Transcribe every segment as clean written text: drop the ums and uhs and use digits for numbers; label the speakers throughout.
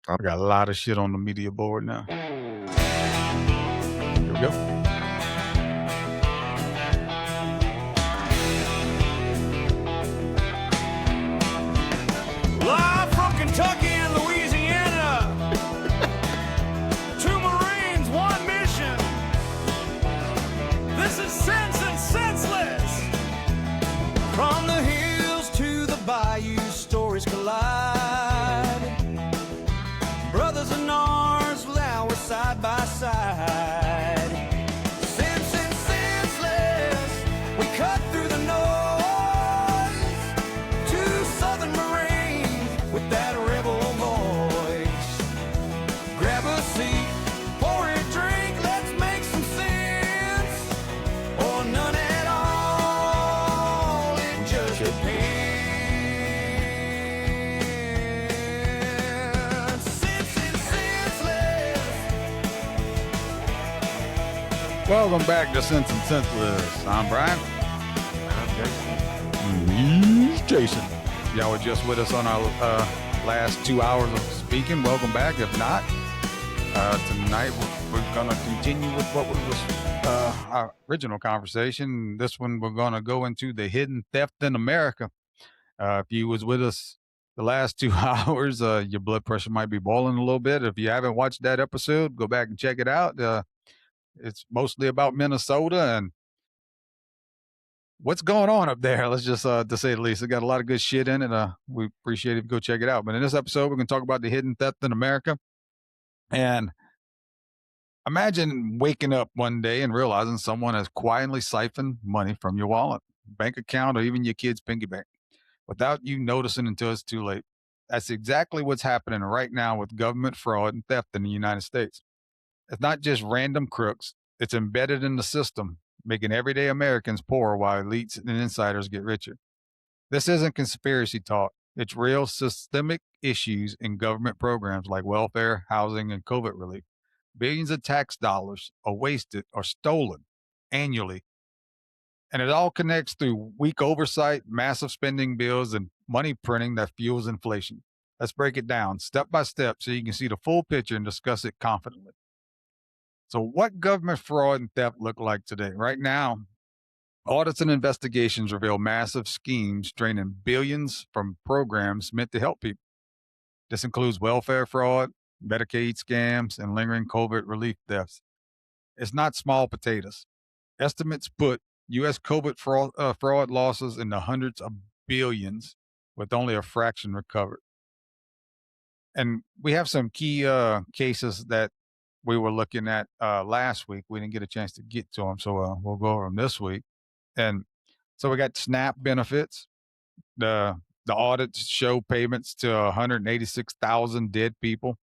Speaker 1: I got a lot of shit on the media board now. Here we go.
Speaker 2: Live from Kentucky and Louisiana. Two Marines, one mission. This is Sense and Senseless. From the hills to the bayou, stories collide. Brothers in arms, now we're side by side. Sense and senseless, we cut through the noise. Two Southern Marines with that rebel voice. Grab a seat, pour a drink, let's make some sense. Or none at all, it just depends. Sense and senseless.
Speaker 1: Welcome back to Sense and Senseless. I'm Bryan.
Speaker 3: I'm Jason.
Speaker 1: He's Jason. Y'all were just with us on our last 2 hours of speaking. Welcome back. If not, tonight we're going to continue with what was our original conversation. This one, we're going to go into the hidden theft in America. If you was with us the last 2 hours, your blood pressure might be boiling a little bit. If you haven't watched that episode, go back and check it out. It's mostly about Minnesota and what's going on up there. Let's just, to say the least, it got a lot of good shit in it. We appreciate it if you go check it out. But in this episode, we're going to talk about the hidden theft in America. And imagine waking up one day and realizing someone has quietly siphoned money from your wallet, bank account, or even your kid's piggy bank without you noticing until it's too late. That's exactly what's happening right now with government fraud and theft in the United States. It's not just random crooks. It's embedded in the system, making everyday Americans poor while elites and insiders get richer. This isn't conspiracy talk. It's real systemic issues in government programs like welfare, housing, and COVID relief. Billions of tax dollars are wasted or stolen annually. And it all connects through weak oversight, massive spending bills, and money printing that fuels inflation. Let's break it down step by step so you can see the full picture and discuss it confidently. So, what government fraud and theft look like today? Right now, audits and investigations reveal massive schemes draining billions from programs meant to help people. This includes welfare fraud, Medicaid scams, and lingering COVID relief thefts. It's not small potatoes. Estimates put U.S. COVID fraud losses in the hundreds of billions, with only a fraction recovered. And we have some key cases that we were looking at last week. We didn't get a chance to get to them, so we'll go over them this week. And so we got SNAP benefits. The audits show payments to 186,000 dead people,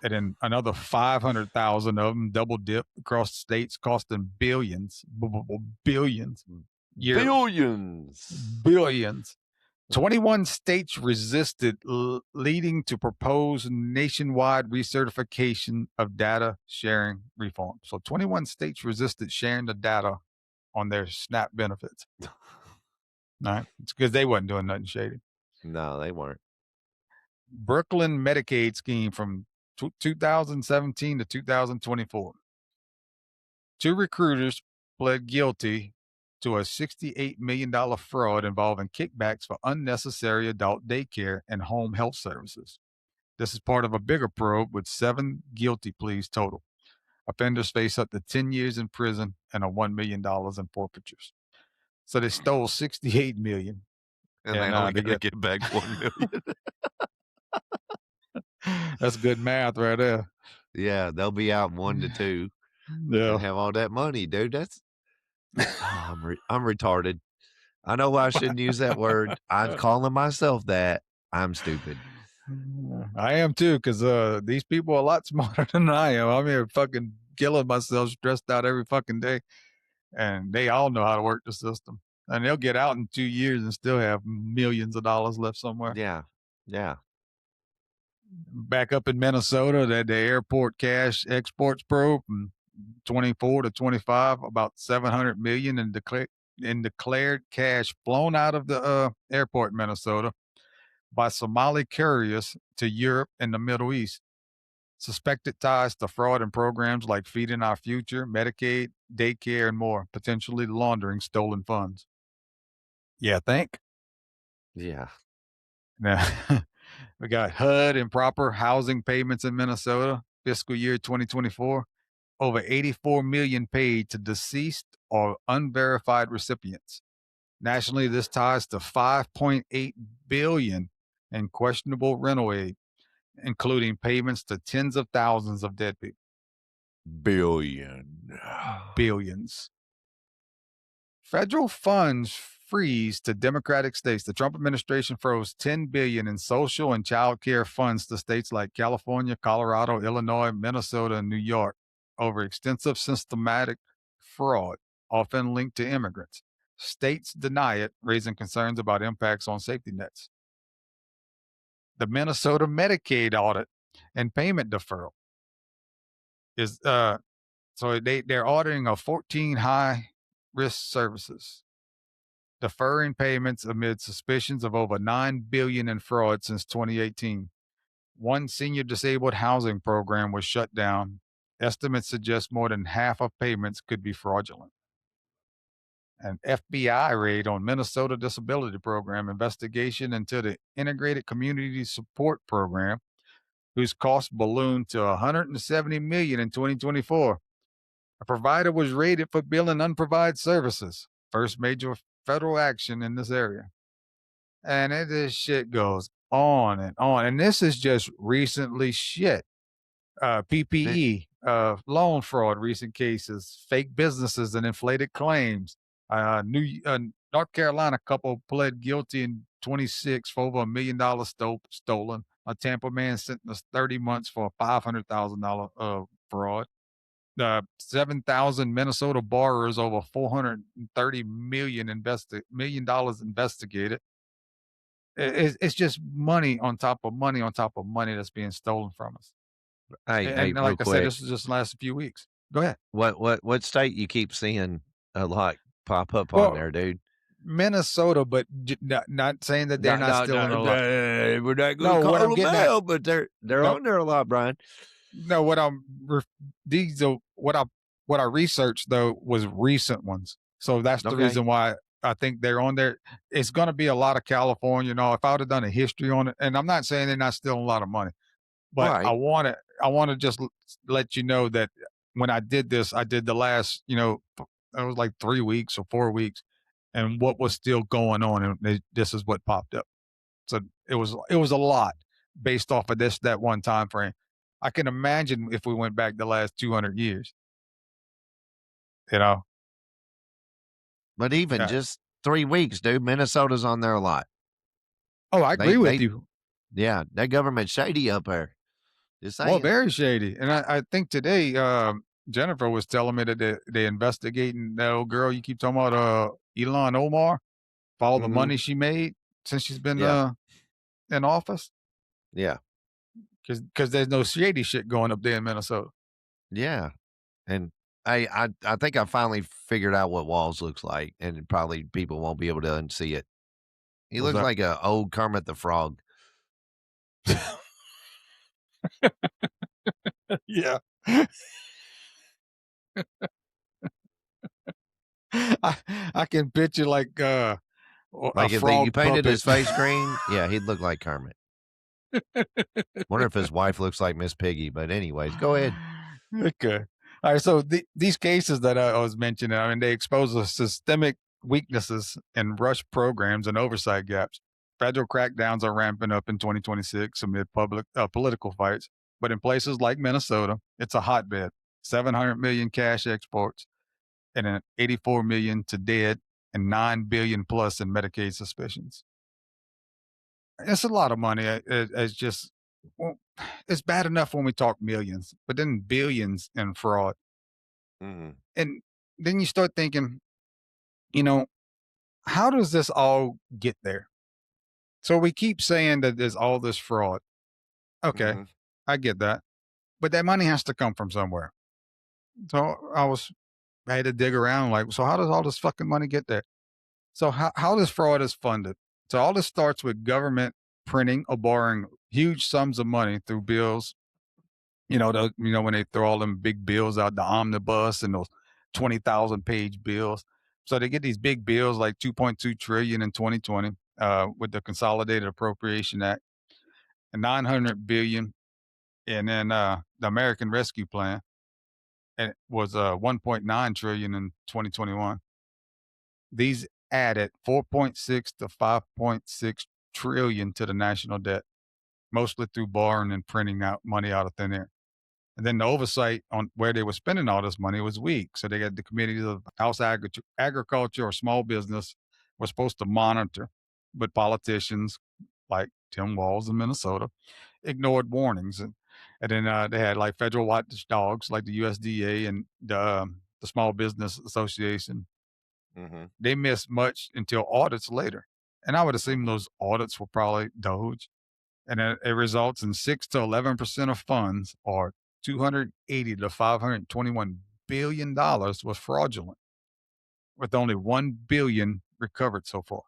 Speaker 1: and then another 500,000 of them double dip across states, costing billions, billions, billions. 21 states resisted, leading to proposed nationwide recertification of data sharing reform. So 21 states resisted sharing the data on their SNAP benefits. All right. It's because they wasn't doing nothing shady.
Speaker 3: No, they weren't.
Speaker 1: Brooklyn Medicaid scheme from 2017 to 2024. 2 recruiters pled guilty to a $68 million fraud involving kickbacks for unnecessary adult daycare and home health services. This is part of a bigger probe with 7 guilty pleas total. Offenders face up to 10 years in prison and a $1 million in forfeitures. So they stole $68 million.
Speaker 3: And they only got to get back $1 million.
Speaker 1: That's good math right there.
Speaker 3: Yeah, they'll be out 1 to 2.
Speaker 1: Yeah.
Speaker 3: And have all that money, dude. That's I'm retarded. I know I shouldn't use that word. I'm calling myself that. I'm stupid.
Speaker 1: I am too, because these people are a lot smarter than I am. I'm here fucking killing myself, stressed out every fucking day, and they all know how to work the system. And they'll get out in 2 years and still have millions of dollars left somewhere.
Speaker 3: Yeah.
Speaker 1: Back up in Minnesota, the airport cash exports probe from 24 to 25, about 700 million in declared cash flown out of the airport in Minnesota. by Somali carriers to Europe and the Middle East. Suspected ties to fraud in programs like Feeding Our Future, Medicaid, daycare, and more, potentially laundering stolen funds. Yeah, think.
Speaker 3: Yeah.
Speaker 1: Now, we got HUD improper housing payments in Minnesota, fiscal year 2024. Over 84 million paid to deceased or unverified recipients. Nationally, this ties to 5.8 billion in questionable rental aid, including payments to tens of thousands of dead people.
Speaker 3: Billion.
Speaker 1: Billions. Federal funds freeze to Democratic states. The Trump administration froze 10 billion in social and child care funds to states like California, Colorado, Illinois, Minnesota, and New York over extensive systematic fraud, often linked to immigrants. States deny it, raising concerns about impacts on safety nets. The Minnesota Medicaid audit and payment deferral is so they're auditing of 14 high risk services, deferring payments amid suspicions of over 9 billion in fraud since 2018. One senior disabled housing program was shut down. Estimates suggest more than half of payments could be fraudulent. An FBI raid on Minnesota disability program investigation into the integrated community support program, whose cost ballooned to 170 million in 2024. A provider was raided for billing unprovided services. First major federal action in this area. And this shit goes on and on. And this is just recently shit. PPE, loan fraud, recent cases, fake businesses and inflated claims. North Carolina couple pled guilty in 26 for over $1 million stolen. A Tampa man sentenced 30 months for a $500,000 fraud. 7,000 Minnesota borrowers, over $430 million investigated. It's just money on top of money on top of money that's being stolen from us.
Speaker 3: Hey,
Speaker 1: And
Speaker 3: real
Speaker 1: like I said,
Speaker 3: quick.
Speaker 1: this is just the last few weeks. Go ahead.
Speaker 3: What state you keep seeing a lot pop up on
Speaker 1: Well,
Speaker 3: there, dude?
Speaker 1: Minnesota, but not saying that they're not stealing a lot.
Speaker 3: We're not
Speaker 1: No,
Speaker 3: gonna
Speaker 1: what
Speaker 3: call
Speaker 1: I'm
Speaker 3: them
Speaker 1: getting at,
Speaker 3: out, but they're
Speaker 1: no,
Speaker 3: on there a lot, Brian.
Speaker 1: no, these are what I researched though was recent ones. So that's the
Speaker 3: Okay.
Speaker 1: reason why I think they're on there. It's going to be a lot of California. If I would have done a history on it, and I'm not saying they're not stealing a lot of money, but I
Speaker 3: Right.
Speaker 1: want to just let you know that when I did this, I did the last, it was like 3 weeks or 4 weeks, and what was still going on, and this is what popped up. So it was a lot based off of that one time frame. I can imagine if we went back the last 200 years, you know.
Speaker 3: But even
Speaker 1: Yeah.
Speaker 3: just 3 weeks, dude, Minnesota's on there a lot.
Speaker 1: Oh, I agree with
Speaker 3: They
Speaker 1: you.
Speaker 3: yeah, that government shady up there. Just
Speaker 1: Well,
Speaker 3: saying.
Speaker 1: very shady. And I think today, Jennifer was telling me that they're investigating that old girl you keep talking about, Elon Omar, for all the
Speaker 3: Mhm.
Speaker 1: money she made since she's been
Speaker 3: Yeah.
Speaker 1: in office.
Speaker 3: Yeah.
Speaker 1: Because there's no shady shit going up there in Minnesota.
Speaker 3: Yeah. And I think I finally figured out what Walls looks like, and probably people won't be able to unsee it. He
Speaker 1: Was
Speaker 3: looks
Speaker 1: that?
Speaker 3: like a old Kermit the Frog.
Speaker 1: Yeah. I can picture like a
Speaker 3: Like, if you
Speaker 1: frog
Speaker 3: painted
Speaker 1: puppet.
Speaker 3: his face green, yeah, he'd look like Kermit. Wonder if his wife looks like Miss Piggy, but anyways, go ahead.
Speaker 1: Okay. All right. So these cases that I was mentioning, I mean, they expose the systemic weaknesses in rush programs and oversight gaps. Federal crackdowns are ramping up in 2026 amid political fights. But in places like Minnesota, it's a hotbed. 700 million cash exports and an 84 million to dead and 9 billion plus in Medicaid suspicions. It's a lot of money. It's just, well, it's bad enough when we talk millions, but then billions in fraud.
Speaker 3: Mhm.
Speaker 1: And then you start thinking, you know, how does this all get there? So we keep saying that there's all this fraud. Okay,
Speaker 3: Mhm.
Speaker 1: I get that. But that money has to come from somewhere. So I had to dig around like, so how does all this fucking money get there? So how this fraud is funded? So all this starts with government printing or borrowing huge sums of money through bills. When they throw all them big bills out, the omnibus and those 20,000 page bills. So they get these big bills like 2.2 trillion in 2020 with the Consolidated Appropriation Act, and 900 billion, and then the American Rescue Plan, and it was 1.9 trillion in 2021. These added 4.6 to 5.6 trillion to the national debt, mostly through borrowing and printing out money out of thin air. And then the oversight on where they were spending all this money was weak. So they got the committees of House Agriculture or Small Business were supposed to monitor, but politicians like Tim Walz in Minnesota ignored warnings. And then they had like federal watchdogs like the USDA and the Small Business Association. They missed much until audits later. And I would assume those audits were probably Doge. And it results in 6 to 11% of funds, or 280 to 521 billion dollars, was fraudulent, with only 1 billion recovered so far.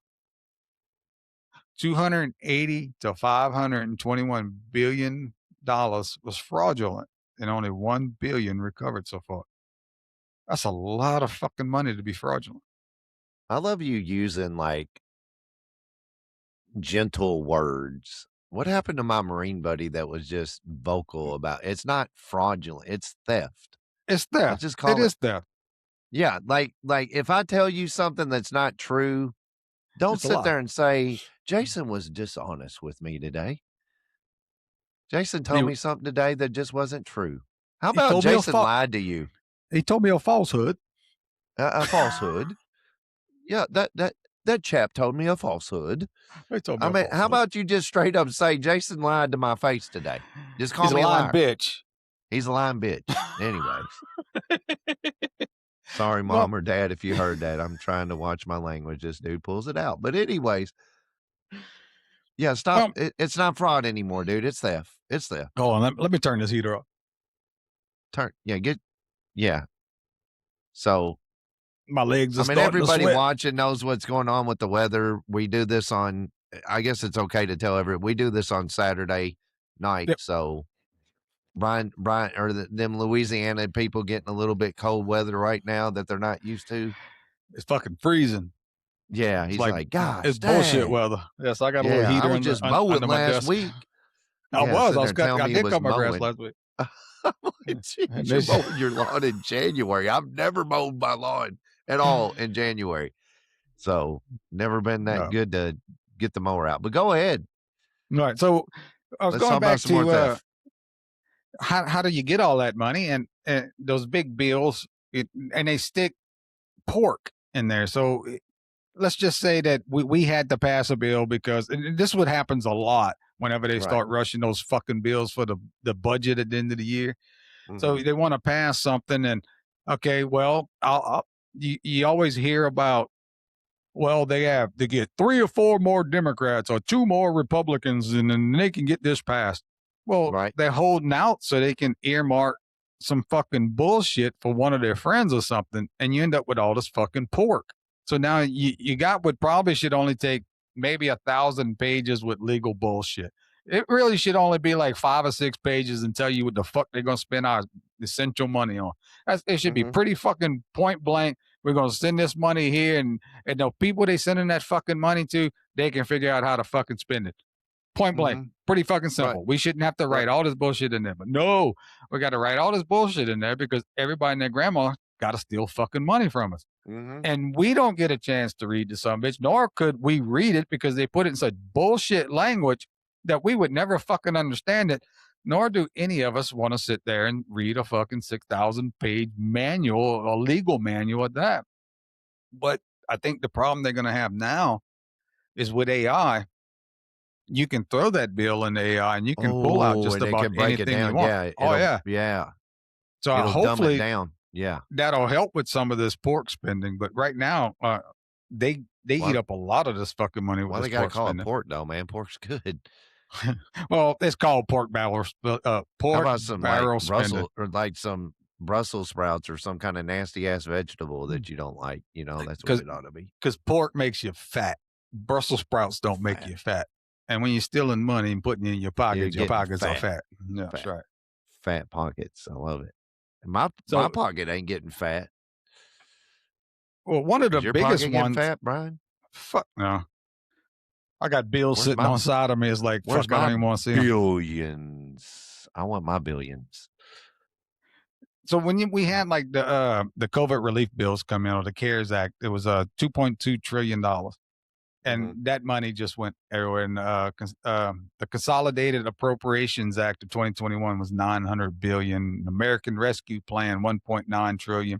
Speaker 1: 280 to 521 billion dollars was fraudulent, and only 1 billion recovered so far. That's a lot of fucking money to be fraudulent.
Speaker 3: I love you using like gentle words. What happened to my Marine buddy that was just vocal about it's not fraudulent, it's theft.
Speaker 1: It's
Speaker 3: I
Speaker 1: theft.
Speaker 3: just call
Speaker 1: It is theft.
Speaker 3: Yeah, like if I tell you something that's not true, don't
Speaker 1: It's a
Speaker 3: sit
Speaker 1: lie.
Speaker 3: there and say, Jason was dishonest with me today. Jason told
Speaker 1: He-
Speaker 3: me something today that just wasn't true. How
Speaker 1: He
Speaker 3: about
Speaker 1: told me a
Speaker 3: Jason lied to you?
Speaker 1: He told me a falsehood.
Speaker 3: A falsehood. Yeah, that chap told me a falsehood.
Speaker 1: He told me
Speaker 3: I
Speaker 1: a
Speaker 3: mean, how
Speaker 1: falsehood.
Speaker 3: about you just straight up say Jason lied to my face today? Just call
Speaker 1: He's
Speaker 3: me
Speaker 1: a
Speaker 3: a
Speaker 1: lying
Speaker 3: liar.
Speaker 1: bitch.
Speaker 3: He's a lying bitch. Anyways. Sorry,
Speaker 1: Well-
Speaker 3: Mom or Dad, if you heard that. I'm trying to watch my language. This dude pulls it out. But anyways, yeah, stop. It's not fraud anymore, dude. It's theft. It's theft.
Speaker 1: Hold on, let me turn this heater up.
Speaker 3: Yeah. So,
Speaker 1: My legs are
Speaker 3: I mean,
Speaker 1: starting
Speaker 3: everybody
Speaker 1: to sweat.
Speaker 3: watching knows what's going on with the weather. We do this on, I guess it's okay to tell we do this on Saturday night.
Speaker 1: Yep.
Speaker 3: So, Bryan, or them Louisiana people getting a little bit cold weather right now that they're not used to.
Speaker 1: It's fucking freezing.
Speaker 3: Yeah, he's like, God,
Speaker 1: it's bullshit weather. Yes, I got a little
Speaker 3: Yeah,
Speaker 1: heater
Speaker 3: I was
Speaker 1: in
Speaker 3: just
Speaker 1: the,
Speaker 3: mowing
Speaker 1: under my
Speaker 3: last
Speaker 1: desk.
Speaker 3: week.
Speaker 1: I
Speaker 3: Yeah,
Speaker 1: was.
Speaker 3: sitting
Speaker 1: I
Speaker 3: there telling
Speaker 1: I
Speaker 3: me
Speaker 1: did
Speaker 3: was
Speaker 1: cut my grass
Speaker 3: mowing.
Speaker 1: last week.
Speaker 3: Jeez, you're mowing your lawn in January. I've never mowed my lawn at all in January. So never been that good to get the mower out. But go ahead.
Speaker 1: All right. So I was
Speaker 3: Let's
Speaker 1: going
Speaker 3: talk
Speaker 1: back
Speaker 3: about some more
Speaker 1: to
Speaker 3: theft.
Speaker 1: how do you get all that money and those big bills, and they stick pork in there. So let's just say that we had to pass a bill because and this what happens a lot whenever they start rushing those fucking bills for the budget at the end of the year. So they want to pass something, and okay, well, you always hear about, well, they get 3 or 4 more Democrats or 2 more Republicans, and then they can get this passed. Well, they're holding out so they can earmark some fucking bullshit for one of their friends or something, and you end up with all this fucking pork. So now you got what probably should only take maybe 1,000 pages with legal bullshit. It really should only be like 5 or 6 pages and tell you what the fuck they're going to spend our essential money on. It should be pretty fucking point blank. We're going to send this money here, and the people they sending that fucking money to, they can figure out how to fucking spend it. Point blank. Pretty fucking simple. We shouldn't have to write all this bullshit in there. But no, we got to write all this bullshit in there because everybody and their grandma got to steal fucking money from us. And we don't get a chance to read the son bitch, nor could we read it because they put it in such bullshit language that we would never fucking understand it, nor do any of us want to sit there and read a fucking 6,000 page manual, a legal manual at that. But I think the problem they're going to have now is with AI. You can throw that bill in the AI and you can pull out just about anything you want.
Speaker 3: Yeah.
Speaker 1: So
Speaker 3: it'll
Speaker 1: hopefully
Speaker 3: dumb it down. Yeah.
Speaker 1: That'll help with some of this pork spending. But right now, they eat up a lot of this fucking money with
Speaker 3: Well,
Speaker 1: this
Speaker 3: they got to
Speaker 1: pork
Speaker 3: call
Speaker 1: spending.
Speaker 3: it pork though, man. Pork's good.
Speaker 1: Well, it's called pork barrel. Pork
Speaker 3: How about some
Speaker 1: barrel
Speaker 3: like
Speaker 1: spending.
Speaker 3: Brussels or like some Brussels sprouts or some kind of nasty ass vegetable that you don't like? You know, that's what it ought to be.
Speaker 1: Because pork makes you fat. Brussels sprouts don't make you fat. And when you're stealing money and putting it in your
Speaker 3: You're
Speaker 1: pockets
Speaker 3: getting
Speaker 1: are
Speaker 3: fat.
Speaker 1: fat. Yeah, that's
Speaker 3: Fat.
Speaker 1: right.
Speaker 3: Fat pockets. I love it. My
Speaker 1: So,
Speaker 3: pocket ain't getting fat.
Speaker 1: well, one of the
Speaker 3: Is your
Speaker 1: biggest
Speaker 3: pocket getting
Speaker 1: ones,
Speaker 3: fat, Brian?
Speaker 1: fuck no. I got bills
Speaker 3: Where's
Speaker 1: sitting
Speaker 3: my
Speaker 1: on side of me. It's like,
Speaker 3: where's
Speaker 1: fuck, I
Speaker 3: my
Speaker 1: don't even want to see them.
Speaker 3: billions? I want my billions.
Speaker 1: So when we had like the COVID relief bills come in, or the CARES Act, it was $2.2 trillion. And that money just went everywhere. And the Consolidated Appropriations Act of 2021 was $900 billion. American Rescue Plan $1.9 trillion.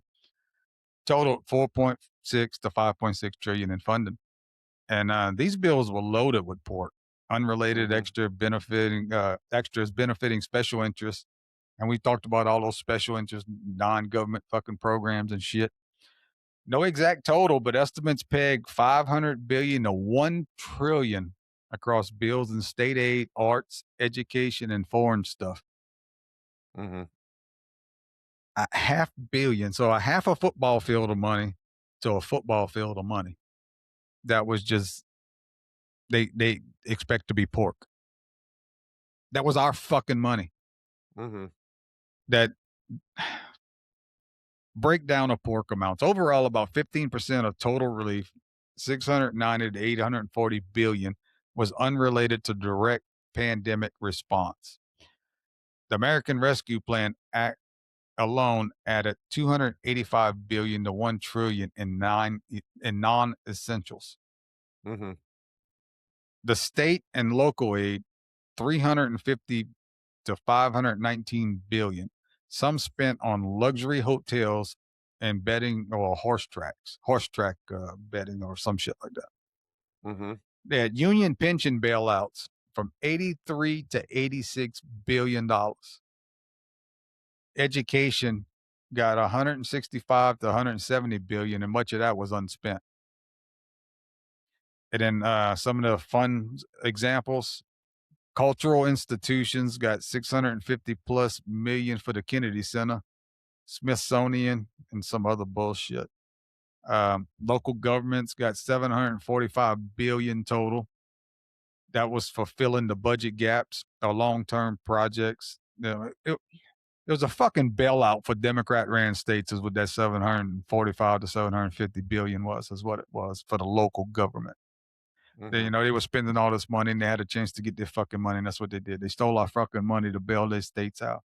Speaker 1: Total $4.6 to $5.6 trillion in funding. And these bills were loaded with pork, unrelated extras benefiting special interests. And we talked about all those special interest, non-government fucking programs and shit. No exact total, but estimates peg 500 billion to 1 trillion across bills in state aid, arts, education, and foreign stuff.
Speaker 3: Mm-hmm.
Speaker 1: A half billion, so a half a football field of money to a football field of money. That was just they expect to be pork. That was our fucking money.
Speaker 3: Mm-hmm.
Speaker 1: That breakdown of pork amounts overall about 15% of total relief, 690 to 840 billion, was unrelated to direct pandemic response. The American Rescue Plan Act alone added 285 billion to 1 trillion in non-essentials.
Speaker 3: Mm-hmm.
Speaker 1: The state and local aid 350 to 519 billion, some spent on luxury hotels and betting or horse track betting or some shit like that.
Speaker 3: Mm-hmm.
Speaker 1: They had union pension bailouts from 83 to 86 billion dollars. Education got 165 to 170 billion, and much of that was unspent. And then some of the fun examples: cultural institutions got 650 plus million for the Kennedy Center, Smithsonian, and some other bullshit. Local governments got 745 billion total. That was for filling the budget gaps or long-term projects. It was a fucking bailout for Democrat-ran states, is what that 745 to 750 billion was, is what it was for the local government.
Speaker 3: Mm-hmm.
Speaker 1: They were spending all this money and they had a chance to get their fucking money, and that's what they did. They stole our fucking money to bail their states out.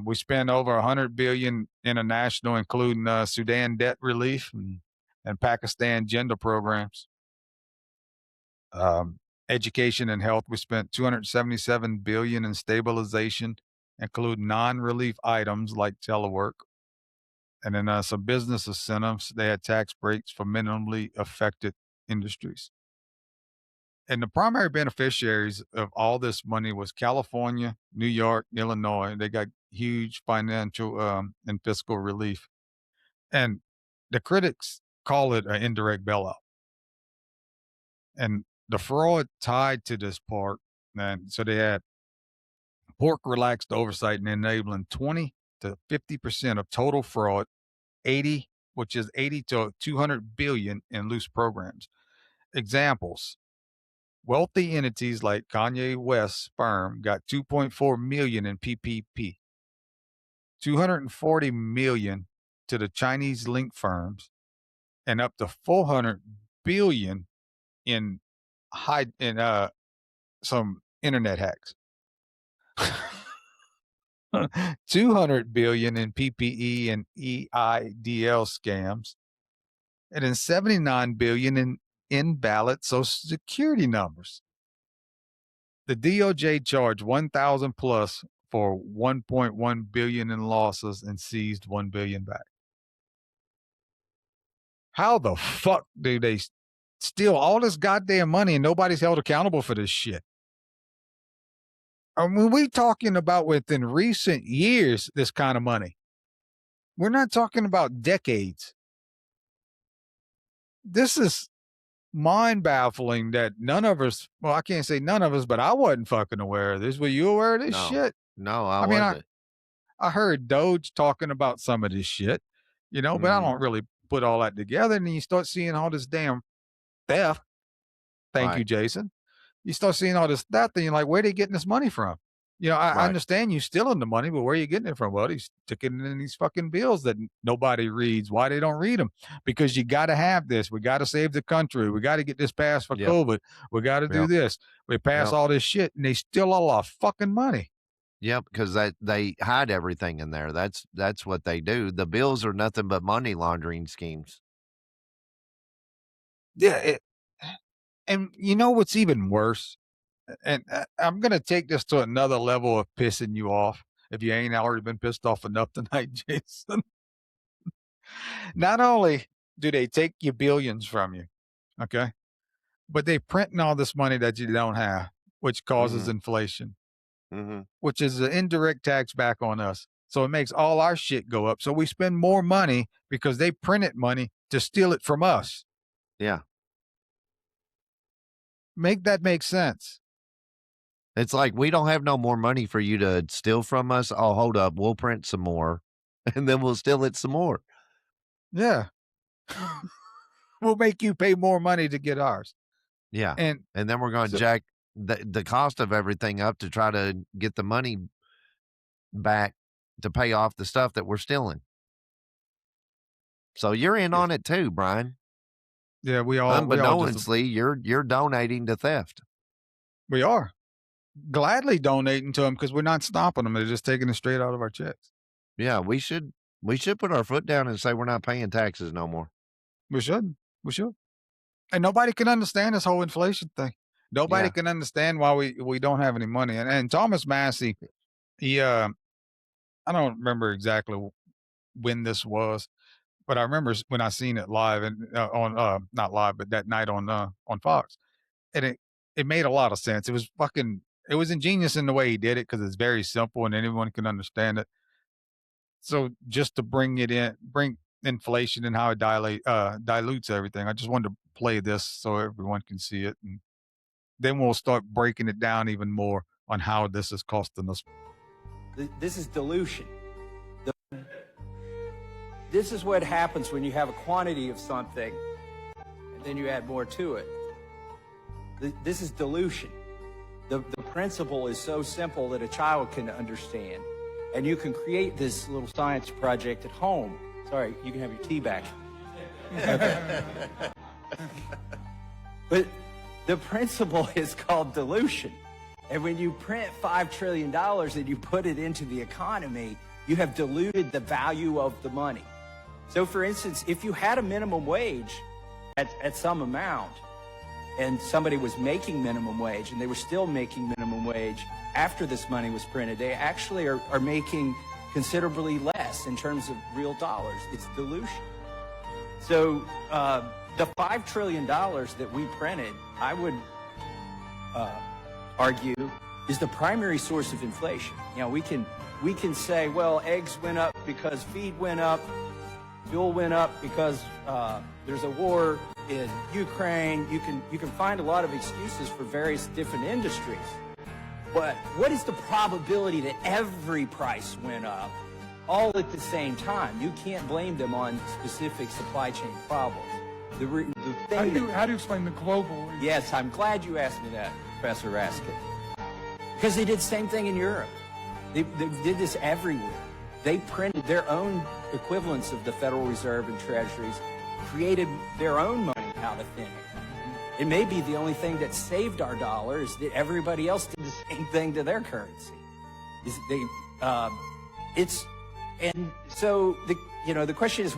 Speaker 1: We spent over 100 billion international, including Sudan debt relief and Pakistan gender programs. Education and health, we spent 277 billion in stabilization, including non-relief items like telework. And then some business incentives. They had tax breaks for minimally affected industries. And the primary beneficiaries of all this money was California, New York, Illinois. They got huge financial and fiscal relief. And the critics call it an indirect bailout. And the fraud tied to this part, and so they had pork relaxed oversight and enabling 20 to 50% of total fraud, 80, which is 80 to 200 billion in loose programs. Examples: wealthy entities like Kanye West's firm got 2.4 million in PPP, 240 million to the Chinese link firms, and up to 400 billion in some internet hacks. 200 billion in PPE and EIDL scams, and then 79 billion in invalid social security numbers. The DOJ charged 1,000 plus for 1.1 billion in losses and seized 1 billion back. How the fuck do they steal all this goddamn money and nobody's held accountable for this shit? I mean, we talking about within recent years, this kind of money. We're not talking about decades. This is mind baffling that none of us, well, I can't say none of us, but I wasn't fucking aware of this. Were you aware of this shit?
Speaker 3: No, I
Speaker 1: mean,
Speaker 3: wasn't.
Speaker 1: I heard Doge talking about some of this shit, but I don't really put all that together. And then you start seeing all this damn theft. Thank you, Jason. you start seeing all this stuff, and you're like, where are they getting this money from? I
Speaker 3: Right.
Speaker 1: understand you stealing the money, but where are you getting it from? Well, he's sticking it in these fucking bills that nobody reads. Why they don't read them? Because you got to have this. We got to save the country. We got to get this passed for
Speaker 3: Yep.
Speaker 1: COVID. We got to do
Speaker 3: Yep.
Speaker 1: this. We pass
Speaker 3: Yep.
Speaker 1: all this shit, and they steal all our fucking money.
Speaker 3: Yep, because they hide everything in there. That's what they do. The bills are nothing but money laundering schemes.
Speaker 1: Yeah, and you know what's even worse? And I'm gonna take this to another level of pissing you off. If you ain't already been pissed off enough tonight, Jason. Not only do they take your billions from you, okay, but they printing all this money that you don't have, which causes
Speaker 3: Mhm.
Speaker 1: inflation,
Speaker 3: Mhm.
Speaker 1: which is an indirect tax back on us. So it makes all our shit go up. So we spend more money because they printed money to steal it from us.
Speaker 3: Yeah.
Speaker 1: Make that make sense.
Speaker 3: It's like, "We don't have no more money for you to steal from us. Oh, hold up. We'll print some more, and then we'll steal it some more."
Speaker 1: Yeah. We'll make you pay more money to get ours.
Speaker 3: Yeah,
Speaker 1: And
Speaker 3: and then we're gonna
Speaker 1: so
Speaker 3: jack the cost of everything up to try to get the money back to pay off the stuff that we're stealing. So you're in
Speaker 1: yeah,
Speaker 3: on it too, Brian.
Speaker 1: yeah, we all just
Speaker 3: Unbeknownstly, you're donating to theft.
Speaker 1: we are gladly donating to them because we're not stopping them. They're just taking it straight out of our checks.
Speaker 3: Yeah, we should put our foot down and say we're not paying taxes no more.
Speaker 1: We should. We should. And nobody can understand this whole inflation thing. Nobody
Speaker 3: Yeah.
Speaker 1: can understand why we don't have any money. And Thomas Massey, he I don't remember exactly when this was, but I remember when I seen it live and on not live, but that night on Fox, and it made a lot of sense. It was ingenious in the way he did it because it's very simple and anyone can understand it. So just to bring inflation and how it dilutes everything. I just wanted to play this so everyone can see it, and then we'll start breaking it down even more on how this is costing us.
Speaker 2: This is dilution. This is what happens when you have a quantity of something and then you add more to it. This is dilution. The principle is so simple that a child can understand. And you can create this little science project at home. Sorry, you can have your tea back. Okay. But the principle is called dilution. And when you print $5 trillion and you put it into the economy, you have diluted the value of the money. So for instance, if you had a minimum wage at some amount, and somebody was making minimum wage and they were still making minimum wage after this money was printed, they actually are making considerably less in terms of real dollars. It's dilution. So the $5 trillion that we printed, I would argue, is the primary source of inflation. You know, we can say, well, eggs went up because feed went up, fuel went up because there's a war in Ukraine. You can find a lot of excuses for various different industries. But what is the probability that every price went up all at the same time? You can't blame them on specific supply chain problems. The thing
Speaker 4: How do you explain the global?
Speaker 2: Yes, I'm glad you asked me that, Professor Raskin. Because they did the same thing in Europe. They did this everywhere. They printed their own equivalents of the Federal Reserve and Treasuries, created their own money out of thin air. It may be the only thing that saved our dollar is that everybody else did the same thing to their currency. So the question is,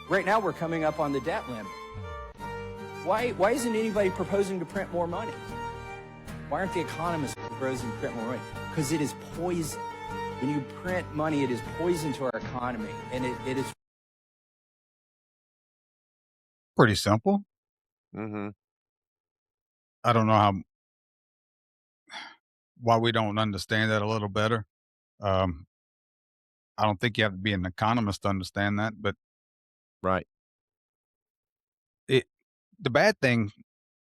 Speaker 2: right now we're coming up on the debt limit. Why isn't anybody proposing to print more money? Why aren't the economists proposing to print more money? Because it is poison. When you print money, it is poison to our economy, and it is
Speaker 1: Pretty simple.
Speaker 3: Mm-hmm.
Speaker 1: I don't know why we don't understand that a little better. Um, I don't think you have to be an economist to understand that, but
Speaker 3: Right.
Speaker 1: it the bad thing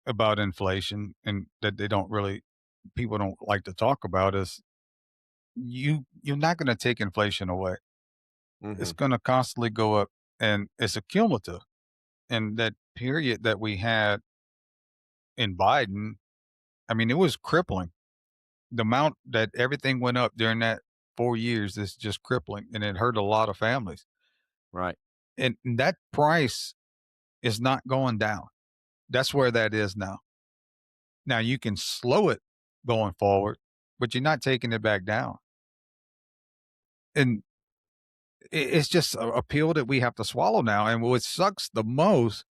Speaker 1: about inflation and that people don't like to talk about is you're not going to take inflation away.
Speaker 3: Mm-hmm.
Speaker 1: It's going to constantly go up, and it's a cumulative. And that period that we had in Biden, I mean, it was crippling. The amount that everything went up during that 4 years is just crippling, and it hurt a lot of families.
Speaker 3: Right.
Speaker 1: And that price is not going down. That's where that is now. Now you can slow it going forward, but you're not taking it back down. And it's just a pill that we have to swallow now. And what sucks the most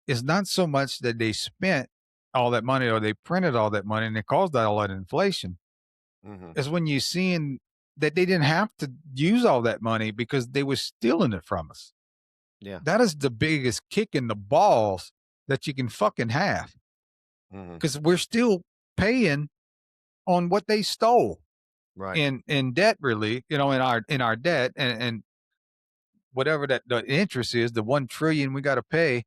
Speaker 1: is not so much that they spent all that money or they printed all that money and it caused all that inflation.
Speaker 3: Mhm.
Speaker 1: Is when you're seeing that they didn't have to use all that money because they were stealing it from us.
Speaker 3: Yeah.
Speaker 1: That is the biggest kick in the balls that you can fucking have,
Speaker 3: Mhm.
Speaker 1: because we're still paying on what they stole
Speaker 3: Right.
Speaker 1: in debt relief, in our debt, and whatever that the interest is, the 1 trillion we got to pay,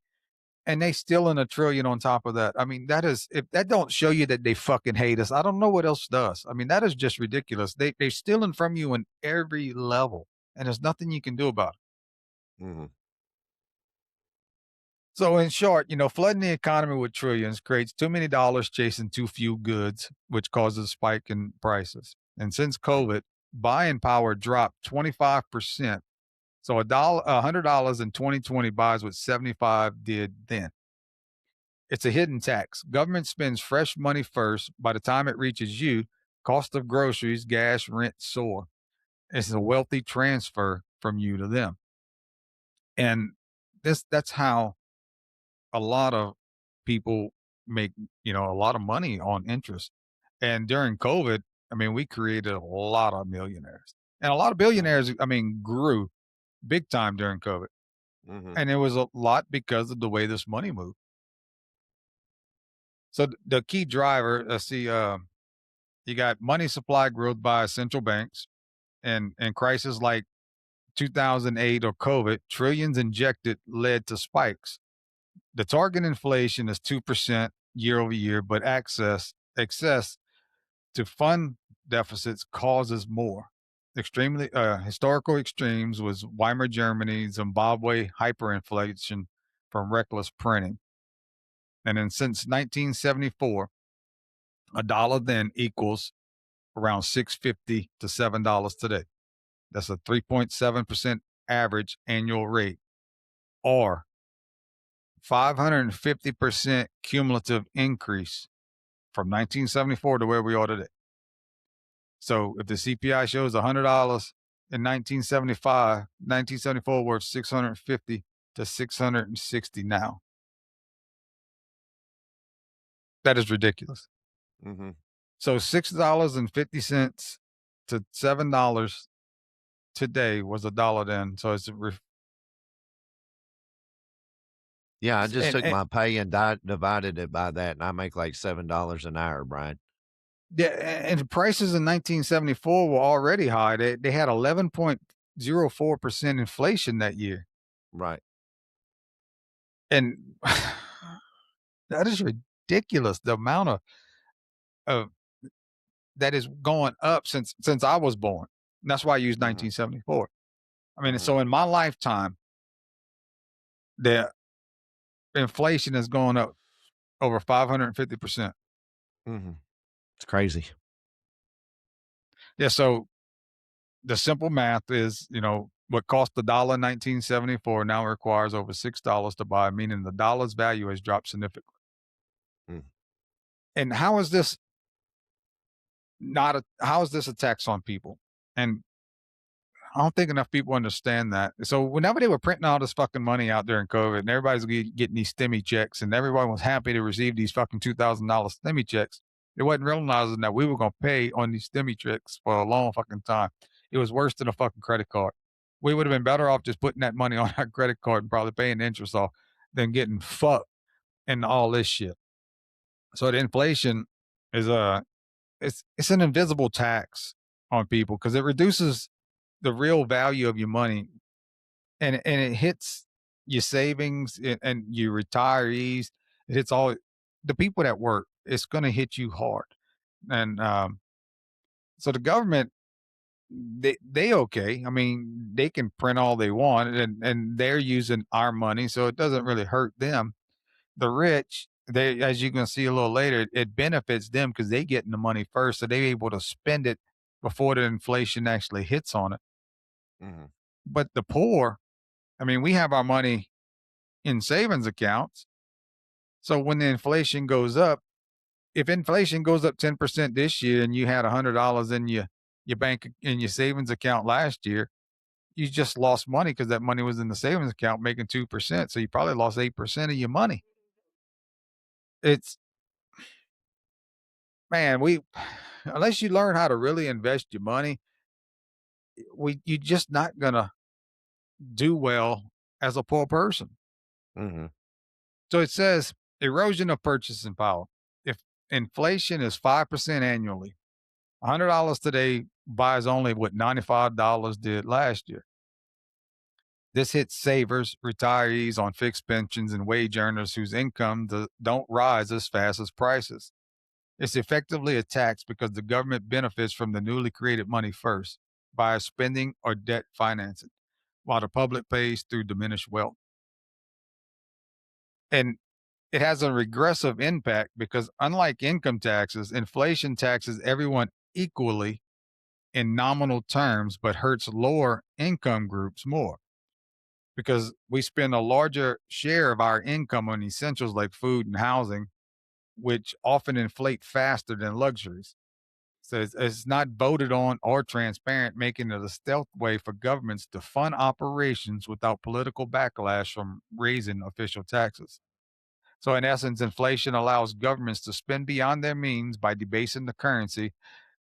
Speaker 1: and they still in a trillion on top of that. I mean, that is, if that don't show you that they fucking hate us, I don't know what else does. I mean, that is just ridiculous. They're stealing from you in every level, and there's nothing you can do about it.
Speaker 3: Mhm.
Speaker 1: So in short, flooding the economy with trillions creates too many dollars chasing too few goods, which causes a spike in prices. And since
Speaker 3: Right.
Speaker 1: COVID, buying power dropped 25%. So $100 in 2020 buys what 75 did then. It's a hidden tax. Government spends fresh money first. By the time it reaches you, cost of groceries, gas, rent soar. It's a wealthy transfer from you to them. And that's how a lot of people make, a lot of money on interest. And during COVID, I mean, we created a lot of millionaires. And a lot of
Speaker 3: Mhm.
Speaker 1: billionaires, I mean, grew big time during COVID.
Speaker 3: Mhm.
Speaker 1: And it was a lot because of the way this money moved. So the key driver, let's see, you got money supply growth by central banks, and crises like 2008 or COVID, trillions injected led to spikes. The target inflation is 2% year over year, but excess to fund deficits causes more. Extremely historical extremes was Weimar Germany, Zimbabwe hyperinflation from reckless printing. And then since 1974, a dollar then equals around 6.50 to $7 today. That's a 3.7% average annual rate, or 550% cumulative increase from 1974 to where we are today. So if the CPI shows $100 in 1975, 1974 worth 650 to 660 now. That is ridiculous.
Speaker 3: Mhm.
Speaker 1: So $6.50 to $7 today was a dollar then. So
Speaker 3: Yeah, I just took
Speaker 1: and
Speaker 3: my pay and divided it by that, and I make like $7 an hour, Brian.
Speaker 1: yeah, and prices in 1974 were already high. They had 11.04% inflation that year.
Speaker 3: Right.
Speaker 1: And that is ridiculous. The amount of that is going up since I was born. And that's why I use
Speaker 3: Mhm.
Speaker 1: 1974. I mean,
Speaker 3: Mhm.
Speaker 1: so in my lifetime, the inflation has gone up over 550%.
Speaker 3: Mhm. It's crazy.
Speaker 1: Yeah. So the simple math is, what cost a dollar in 1974 now requires over $6 to buy, meaning the dollar's value has dropped significantly.
Speaker 3: Mm.
Speaker 1: And how is this a tax on people? And I don't think enough people understand that. So whenever they were printing all this fucking money out during COVID, and everybody's getting these stimmy checks, and everyone was happy to receive these fucking $2,000 stimmy checks, they wasn't realizing that we were going to pay on these stimmy checks for a long fucking time. It was worse than a fucking credit card. We would have been better off just putting that money on our credit card and probably paying the interest off than getting fucked and all this shit. So the inflation is it's an invisible tax on people because it reduces the real value of your money, and it hits your savings and your retirees. It hits all the people that work. It's going to hit you hard. And so the government, they okay. I mean, they can print all they want, and they're using our money, so it doesn't really hurt them. The rich, they, as you can see a little later, it benefits them because they getting the money first, so they're able to spend it before the inflation actually hits on it.
Speaker 3: Mhm.
Speaker 1: But the poor, I mean, we have our money in savings accounts. So when the inflation goes up, if inflation goes up 10% this year and you had $100 in your bank in your savings account last year, you just lost money because that money was in the savings account making 2%. So you probably lost 8% of your money. It's man, we unless you learn how to really invest your money, you're just not gonna do well as a poor person.
Speaker 3: Mhm.
Speaker 1: So it says erosion of purchasing power. If inflation is 5% annually, $100 today buys only what $95 did last year. This hits savers, retirees on fixed pensions, and wage earners whose income don't rise as fast as prices. It's effectively a tax because the government benefits from the newly created money first by spending or debt financing, while the public pays through diminished wealth. And it has a regressive impact because, unlike income taxes, inflation taxes everyone equally in nominal terms, but hurts lower income groups more because we spend a larger share of our income on essentials like food and housing, which often inflate faster than luxuries. So it's not voted on or transparent, making it a stealth way for governments to fund operations without political backlash from raising official taxes. So, in essence, inflation allows governments to spend beyond their means by debasing the currency,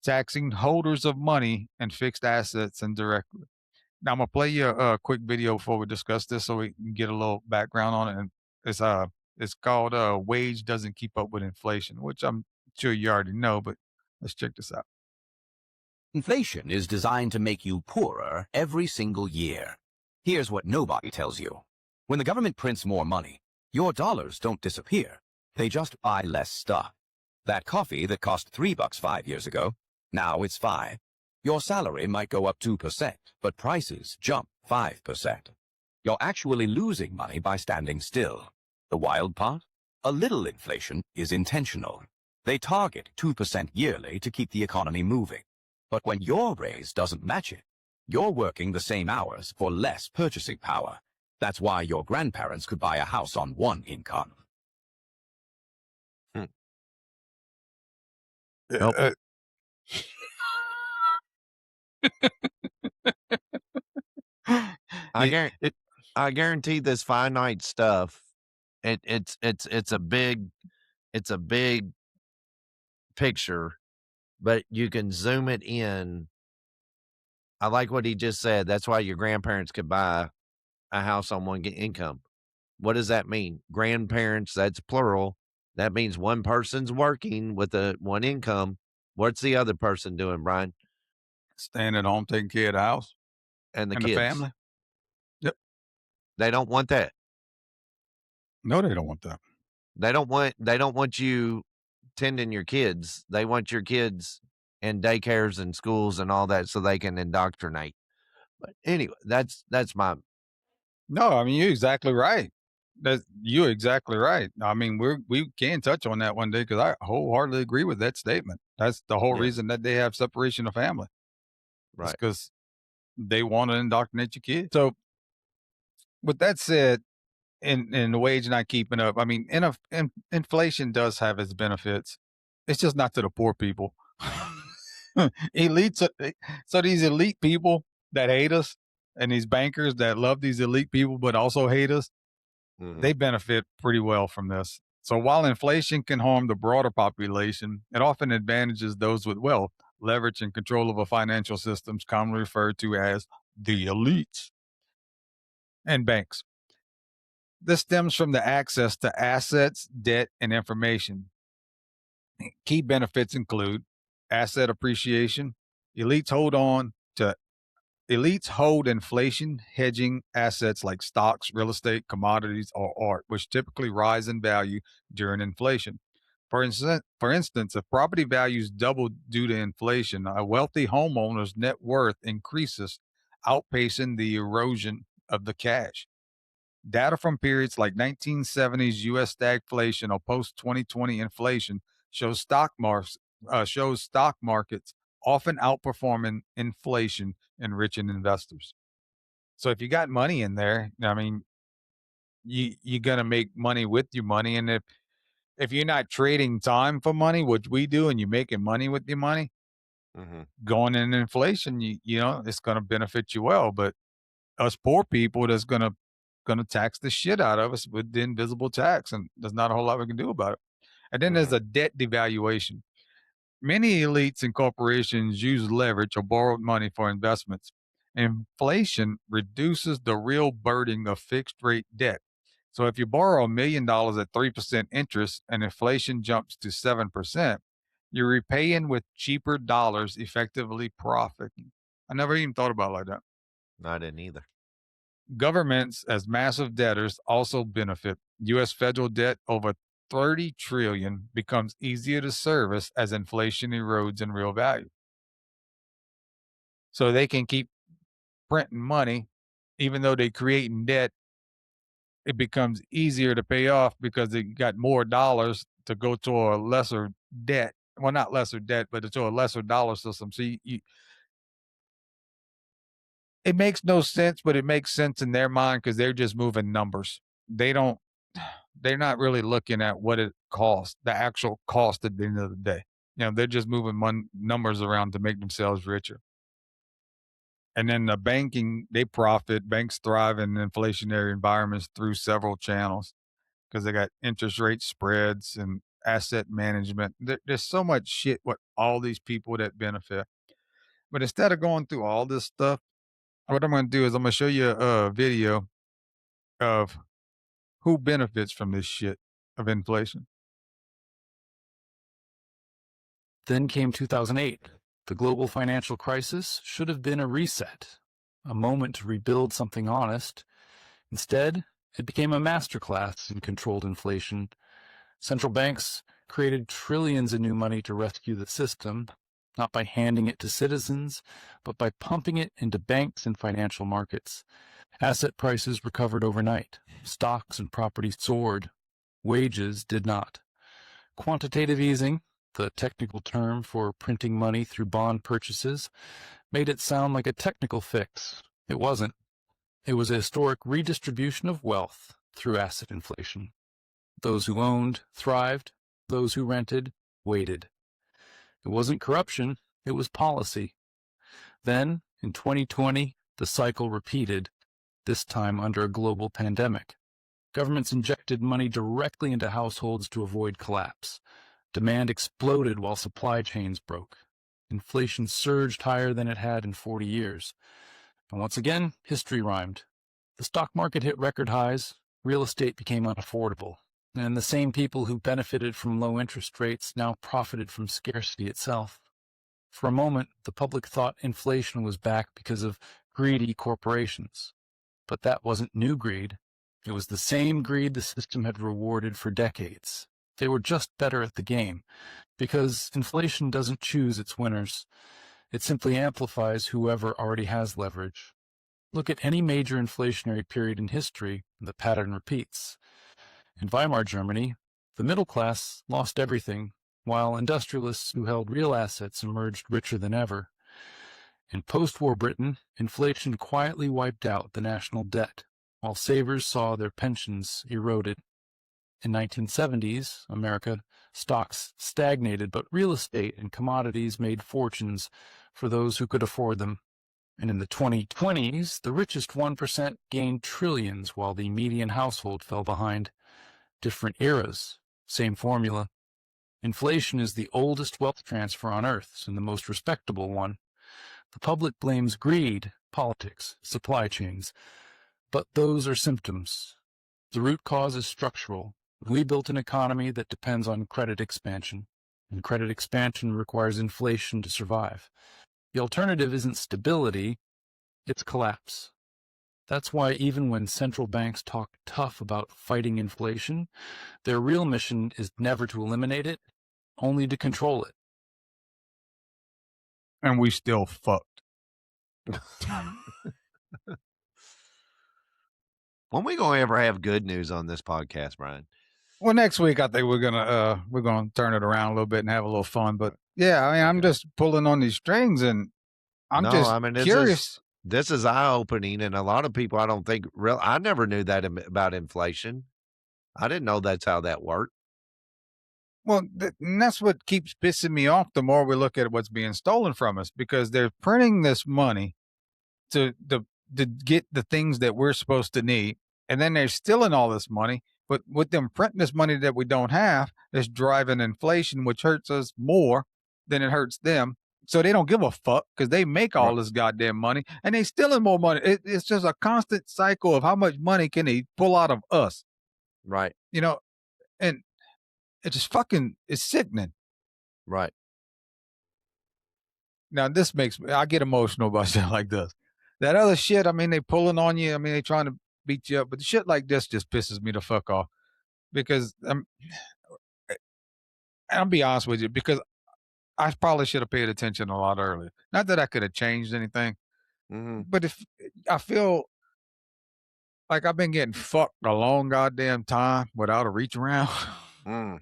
Speaker 1: taxing holders of money and fixed assets indirectly. Now, I'm gonna play you a quick video before we discuss this, so we can get a little background on it. And it's called "Wage Doesn't Keep Up with Inflation," which I'm sure you already know, but let's check this out.
Speaker 4: Inflation is designed to make you poorer every single year. Here's what nobody tells you. When the government prints more money, your dollars don't disappear. They just buy less stuff. That coffee that cost $3 5 years ago, now it's 5. Your salary might go up 2%, but prices jump 5%. You're actually losing money by standing still. The wild part? A little inflation is intentional. They target 2% yearly to keep the economy moving. But when your raise doesn't match it, you're working the same hours for less purchasing power. That's why your grandparents could buy a house on one income.
Speaker 3: Hmm.
Speaker 1: Nope.
Speaker 3: I
Speaker 1: It
Speaker 3: I guarantee this finite stuff, it's a big picture, but you can zoom it in. I like what he just said. That's why your grandparents could buy a house on one income. What does that mean? Grandparents, that's plural. That means one person's working with one income. What's the other person doing, Brian?
Speaker 1: staying at home, taking care of the house
Speaker 3: And the
Speaker 1: and the
Speaker 3: kids.
Speaker 1: family. Yep.
Speaker 3: They don't want that.
Speaker 1: No, they don't want that.
Speaker 3: They don't want you tending your kids. They want your kids in daycares and schools and all that so they can indoctrinate. But anyway, that's my
Speaker 1: No, I mean, you're exactly right. You're exactly right. I mean, we can touch on that one day because I wholeheartedly agree with that statement. That's the whole
Speaker 3: yeah,
Speaker 1: reason that they have separation of family. It's
Speaker 3: right.
Speaker 1: because they want to indoctrinate your kids. So, with that said, in the wage not keeping up, I mean, inflation does have its benefits. It's just not to the poor people. Elites. So these elite people that hate us, and these bankers that love these elite people but also hate us,
Speaker 3: Mhm.
Speaker 1: they benefit pretty well from this. So while inflation can harm the broader population, it often advantages those with wealth, leverage, and control over financial systems, commonly referred to as the elites and banks. This stems from the access to assets, debt, and information. Key benefits include asset appreciation. Elites hold on to Elites hold inflation hedging assets like stocks, real estate, commodities, or art, which typically rise in value during inflation. For instance, if property values double due to inflation, a wealthy homeowner's net worth increases, outpacing the erosion of the cash. Data from periods like 1970s U.S. stagflation or post 2020 inflation shows stock markets often outperforming inflation, enriching investors. So if you got money in there, I mean, you're gonna make money with your money, and if you're not trading time for money, which we do, and you're making money with your money,
Speaker 3: Mm-hmm.
Speaker 1: going in inflation, you know, it's gonna benefit you well. But us poor people, that's gonna tax the shit out of us with the invisible tax, and there's not a whole lot we can do about it. And then there's
Speaker 3: Mm-hmm.
Speaker 1: a debt devaluation. Many elites and corporations use leverage or borrowed money for investments. Inflation reduces the real burden of fixed rate debt. So if you borrow $1 million at 3% interest and inflation jumps to 7%, you're repaying with cheaper dollars, effectively profiting. I never even thought about it like that.
Speaker 3: No, I didn't either.
Speaker 1: Governments, as massive debtors, also benefit. U.S. federal debt over 30 trillion becomes easier to service as inflation erodes in real value. So they can keep printing money, even though they're creating debt. It becomes easier to pay off because they got more dollars to go to a lesser debt. Well, not lesser debt, but to a lesser dollar system. So it makes no sense, but it makes sense in their mind because they're just moving numbers. They don't they're not really looking at what it costs, the actual cost at the end of the day. You know, they're just moving numbers around to make themselves richer. And then the banking, they profit. Banks thrive in inflationary environments through several channels because they got interest rate spreads and asset management. There's so much shit with all these people that benefit. But instead of going through all this stuff, what I'm going to do is I'm going to show you a video of who benefits from this shit of inflation.
Speaker 5: Then came 2008. The global financial crisis should have been a reset, a moment to rebuild something honest. Instead, it became a masterclass in controlled inflation. Central banks created trillions in new money to rescue the system, not by handing it to citizens, but by pumping it into banks and financial markets. Asset prices recovered overnight. Stocks and properties soared. Wages did not. Quantitative easing, the technical term for printing money through bond purchases, made it sound like a technical fix. It wasn't. It was a historic redistribution of wealth through asset inflation. Those who owned thrived. Those who rented waited. It wasn't corruption, it was policy. Then, in 2020, the cycle repeated, this time under a global pandemic. Governments injected money directly into households to avoid collapse. Demand exploded while supply chains broke. Inflation surged higher than it had in 40 years. And once again, history rhymed. The stock market hit record highs, real estate became unaffordable, and the same people who benefited from low interest rates now profited from scarcity itself. For a moment, the public thought inflation was back because of greedy corporations. But that wasn't new greed. It was the same greed the system had rewarded for decades. They were just better at the game, because inflation doesn't choose its winners. It simply amplifies whoever already has leverage. Look at any major inflationary period in history, and the pattern repeats. In Weimar Germany, the middle class lost everything, while industrialists who held real assets emerged richer than ever. In post-war Britain, inflation quietly wiped out the national debt, while savers saw their pensions eroded. In 1970s, America, stocks stagnated, but real estate and commodities made fortunes for those who could afford them. And in the 2020s, the richest 1% gained trillions while the median household fell behind. Different eras, same formula. Inflation is the oldest wealth transfer on Earth and the most respectable one. The public blames greed, politics, supply chains, but those are symptoms. The root cause is structural. We built an economy that depends on credit expansion, and credit expansion requires inflation to survive. The alternative isn't stability, it's collapse. That's why even when central banks talk tough about fighting inflation, their real mission is never to eliminate it, only to control it.
Speaker 1: And we still fucked.
Speaker 3: When we gonna ever have good news on this podcast, Brian?
Speaker 1: Well, next week I think we're gonna turn it around a little bit and have a little fun. But yeah, I mean, I'm
Speaker 3: Okay.
Speaker 1: just pulling on these strings, and I'm
Speaker 3: No,
Speaker 1: just
Speaker 3: I mean
Speaker 1: curious.
Speaker 3: this is eye opening, and a lot of people I don't think real. I never knew that about inflation. I didn't know that's how that worked.
Speaker 1: Well, and that's what keeps pissing me off. The more we look at what's being stolen from us, because they're printing this money to get the things that we're supposed to need, and then they're stealing all this money. But with them printing this money that we don't have, it's driving inflation, which hurts us more than it hurts them. So they don't give a fuck because they make all
Speaker 3: Right.
Speaker 1: this goddamn money and they stealing more money. It's just a constant cycle of how much money can they pull out of us,
Speaker 3: Right.
Speaker 1: you know? And it's just it's sickening.
Speaker 3: Right.
Speaker 1: Now this makes me, I get emotional about shit like this. That other shit, I mean, they pulling on you. I mean, they trying to beat you up, but the shit like this just pisses me the fuck off because I'll be honest with you, because I probably should have paid attention a lot earlier. Not that I could have changed anything,
Speaker 3: Mm-hmm.
Speaker 1: but if I feel like I've been getting fucked a long goddamn time without a reach around,
Speaker 3: Mm.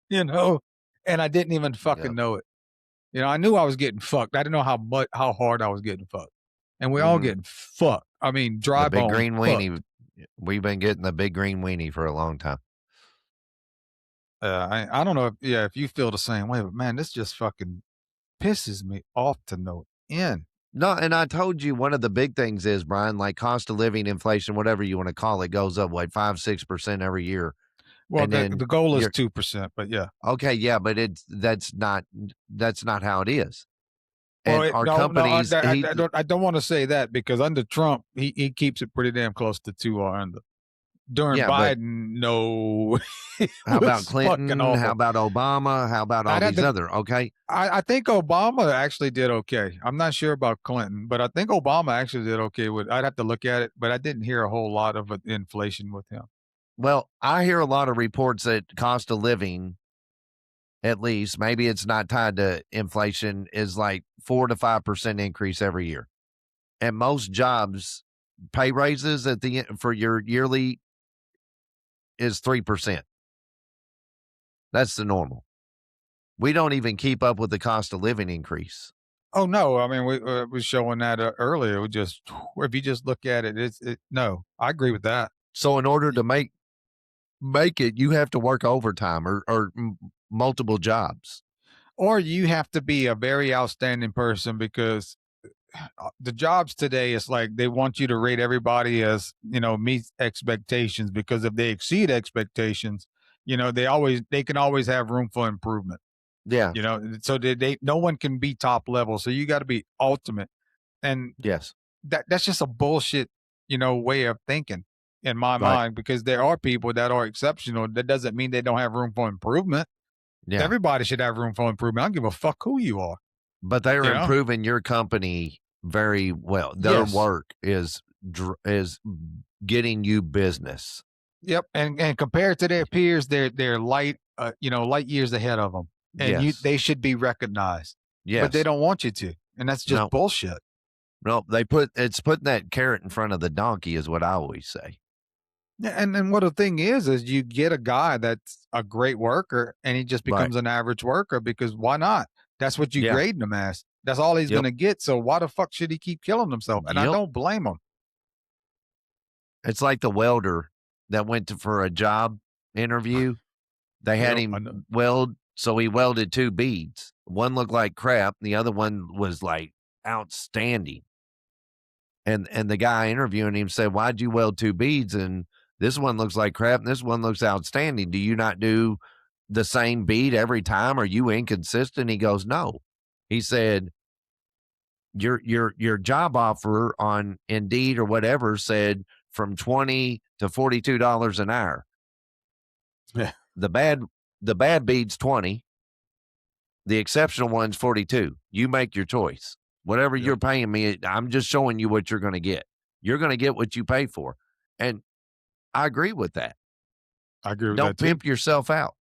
Speaker 1: you know, and I didn't even fucking
Speaker 3: Yep.
Speaker 1: know it. You know, I knew I was getting fucked. I didn't know how hard I was getting fucked, and we all
Speaker 3: Mhm.
Speaker 1: getting fucked. I mean,
Speaker 3: The
Speaker 1: dry
Speaker 3: big
Speaker 1: bone
Speaker 3: green
Speaker 1: fucked.
Speaker 3: weenie. We've been getting the big green weenie for a long time.
Speaker 1: I don't know if you feel the same way, but man, this just fucking pisses me off to no end.
Speaker 3: No, and I told you one of the big things is, Brian, like cost of living, inflation, whatever you want to call it, goes up like 5-6% every year.
Speaker 1: Well,
Speaker 3: And
Speaker 1: the
Speaker 3: then
Speaker 1: goal is
Speaker 3: you're
Speaker 1: 2%, but yeah.
Speaker 3: okay, yeah, but that's not how it is.
Speaker 1: Well,
Speaker 3: And our
Speaker 1: no,
Speaker 3: companies,
Speaker 1: I don't want to say that because under Trump, he keeps it pretty damn close to 2 or under. During
Speaker 3: yeah, but
Speaker 1: Biden, no, it
Speaker 3: how about
Speaker 1: was fucking
Speaker 3: Clinton? How
Speaker 1: awful.
Speaker 3: about Obama? How about all
Speaker 1: I'd have
Speaker 3: these
Speaker 1: to.
Speaker 3: other? Okay,
Speaker 1: I think Obama actually did okay. I'm not sure about Clinton, but I think Obama actually did okay with. I'd have to look at it, but I didn't hear a whole lot of inflation with him.
Speaker 3: well, I hear a lot of reports that cost of living, at least maybe it's not tied to inflation, is like 4 to 5% increase every year. And most jobs pay raises at the end for your yearly is 3%. That's the normal. We don't even keep up with the cost of living increase.
Speaker 1: Oh no, I mean we was showing that earlier. We just if you just look at it, no. I agree with that.
Speaker 3: So in order to make it, you have to work overtime or multiple jobs.
Speaker 1: Or you have to be a very outstanding person because the jobs today is like they want you to rate everybody as meet expectations, because if they exceed expectations, they can always have room for improvement.
Speaker 3: Yeah.
Speaker 1: So they no one can be top level, so you got to be ultimate, and
Speaker 3: Yes.
Speaker 1: that's just a bullshit way of thinking in my
Speaker 3: Right.
Speaker 1: mind, because there are people that are exceptional. That doesn't mean they don't have room for improvement.
Speaker 3: Yeah.
Speaker 1: Everybody should have room for improvement. I don't give a fuck who you are.
Speaker 3: But they're
Speaker 1: You know?
Speaker 3: improving your company very well. Their
Speaker 1: Yes.
Speaker 3: work is getting you business.
Speaker 1: Yep, and compared to their peers, they're light years ahead of them, and
Speaker 3: Yes.
Speaker 1: they should be recognized.
Speaker 3: Yes.
Speaker 1: But they don't want you to, and that's just
Speaker 3: No.
Speaker 1: bullshit.
Speaker 3: No, it's putting that carrot in front of the donkey is what I always say.
Speaker 1: Yeah, and then what the thing is you get a guy that's a great worker, and he just
Speaker 3: Right.
Speaker 1: becomes an average worker, because why not? That's what you
Speaker 3: Yeah.
Speaker 1: grading him as. That's all he's
Speaker 3: Yep.
Speaker 1: gonna get. So why the fuck should he keep killing himself? And I
Speaker 3: Yep.
Speaker 1: don't blame him.
Speaker 3: It's like the welder that went for a job interview. They had
Speaker 1: Yep, I know.
Speaker 3: him weld, so he welded 2 beads. One looked like crap, the other one was like outstanding. And the guy interviewing him said, "Why'd you weld 2 beads? And this one looks like crap, and this one looks outstanding. Do you not do the same bead every time? Are you inconsistent?" He goes, "No." He said, Your job offer on Indeed or whatever said from $20 to $42 an hour.
Speaker 1: Yeah.
Speaker 3: The bad bead's 20. The exceptional one's 42. You make your choice. Whatever
Speaker 1: Yep.
Speaker 3: you're paying me, I'm just showing you what you're going to get. You're going to get what you pay for. And I agree with that.
Speaker 1: I agree with
Speaker 3: Don't
Speaker 1: that too.
Speaker 3: pimp yourself out.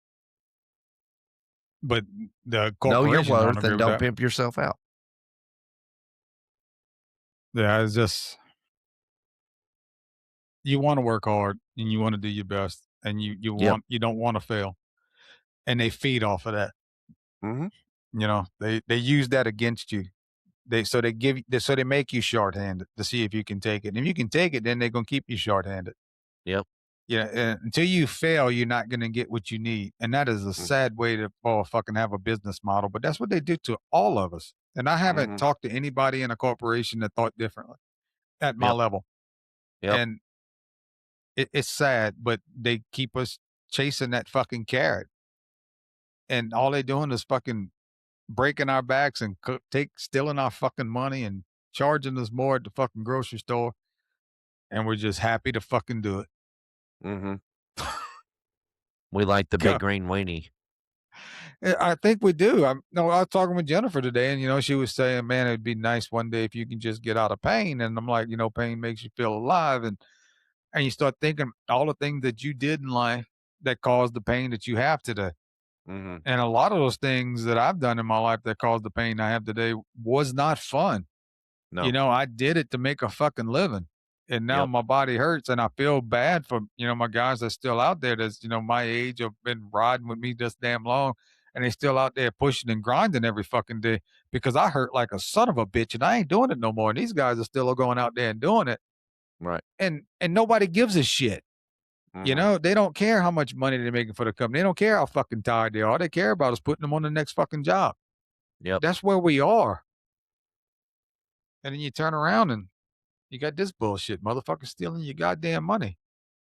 Speaker 1: But the
Speaker 3: Know your
Speaker 1: corporations don't
Speaker 3: worth
Speaker 1: agree
Speaker 3: and
Speaker 1: with
Speaker 3: don't
Speaker 1: that.
Speaker 3: pimp yourself out.
Speaker 1: Yeah, it's just you want to work hard and you want to do your best, and
Speaker 3: Yep.
Speaker 1: you don't want to fail, and they feed off of that.
Speaker 3: Mm-hmm.
Speaker 1: You know, they use that against you. So they make you shorthanded to see if you can take it. And if you can take it, then they're gonna keep you shorthanded.
Speaker 3: Yep.
Speaker 1: Yeah, and until you fail, you're not gonna get what you need, and that is a
Speaker 3: Mm-hmm.
Speaker 1: sad way to fucking have a business model. But that's what they do to all of us. And I haven't
Speaker 3: Mm-hmm.
Speaker 1: talked to anybody in a corporation that thought differently at my
Speaker 3: Yep.
Speaker 1: level.
Speaker 3: Yep.
Speaker 1: And it's sad, but they keep us chasing that fucking carrot, and all they doing is fucking breaking our backs and stealing our fucking money and charging us more at the fucking grocery store, and we're just happy to fucking do it.
Speaker 3: Mm-hmm. We like the big
Speaker 1: God,
Speaker 3: green weenie.
Speaker 1: I think we do. No, I was talking with Jennifer today, and she was saying, "Man, it'd be nice one day if you can just get out of pain." And I'm like, pain makes you feel alive, and you start thinking all the things that you did in life that caused the pain that you have today.
Speaker 3: Mm-hmm.
Speaker 1: And a lot of those things that I've done in my life that caused the pain I have today was not fun.
Speaker 3: No.
Speaker 1: I did it to make a fucking living. And now
Speaker 3: Yep.
Speaker 1: my body hurts, and I feel bad for, my guys that's still out there that's, my age have been riding with me this damn long, and they still out there pushing and grinding every fucking day because I hurt like a son of a bitch and I ain't doing it no more. And these guys are still going out there and doing it.
Speaker 3: Right.
Speaker 1: And nobody gives a shit.
Speaker 3: Mm-hmm.
Speaker 1: They don't care how much money they're making for the company. They don't care how fucking tired they are. All they care about is putting them on the next fucking job.
Speaker 3: Yep.
Speaker 1: That's where we are. And then you turn around and you got this bullshit, motherfucker stealing your goddamn money.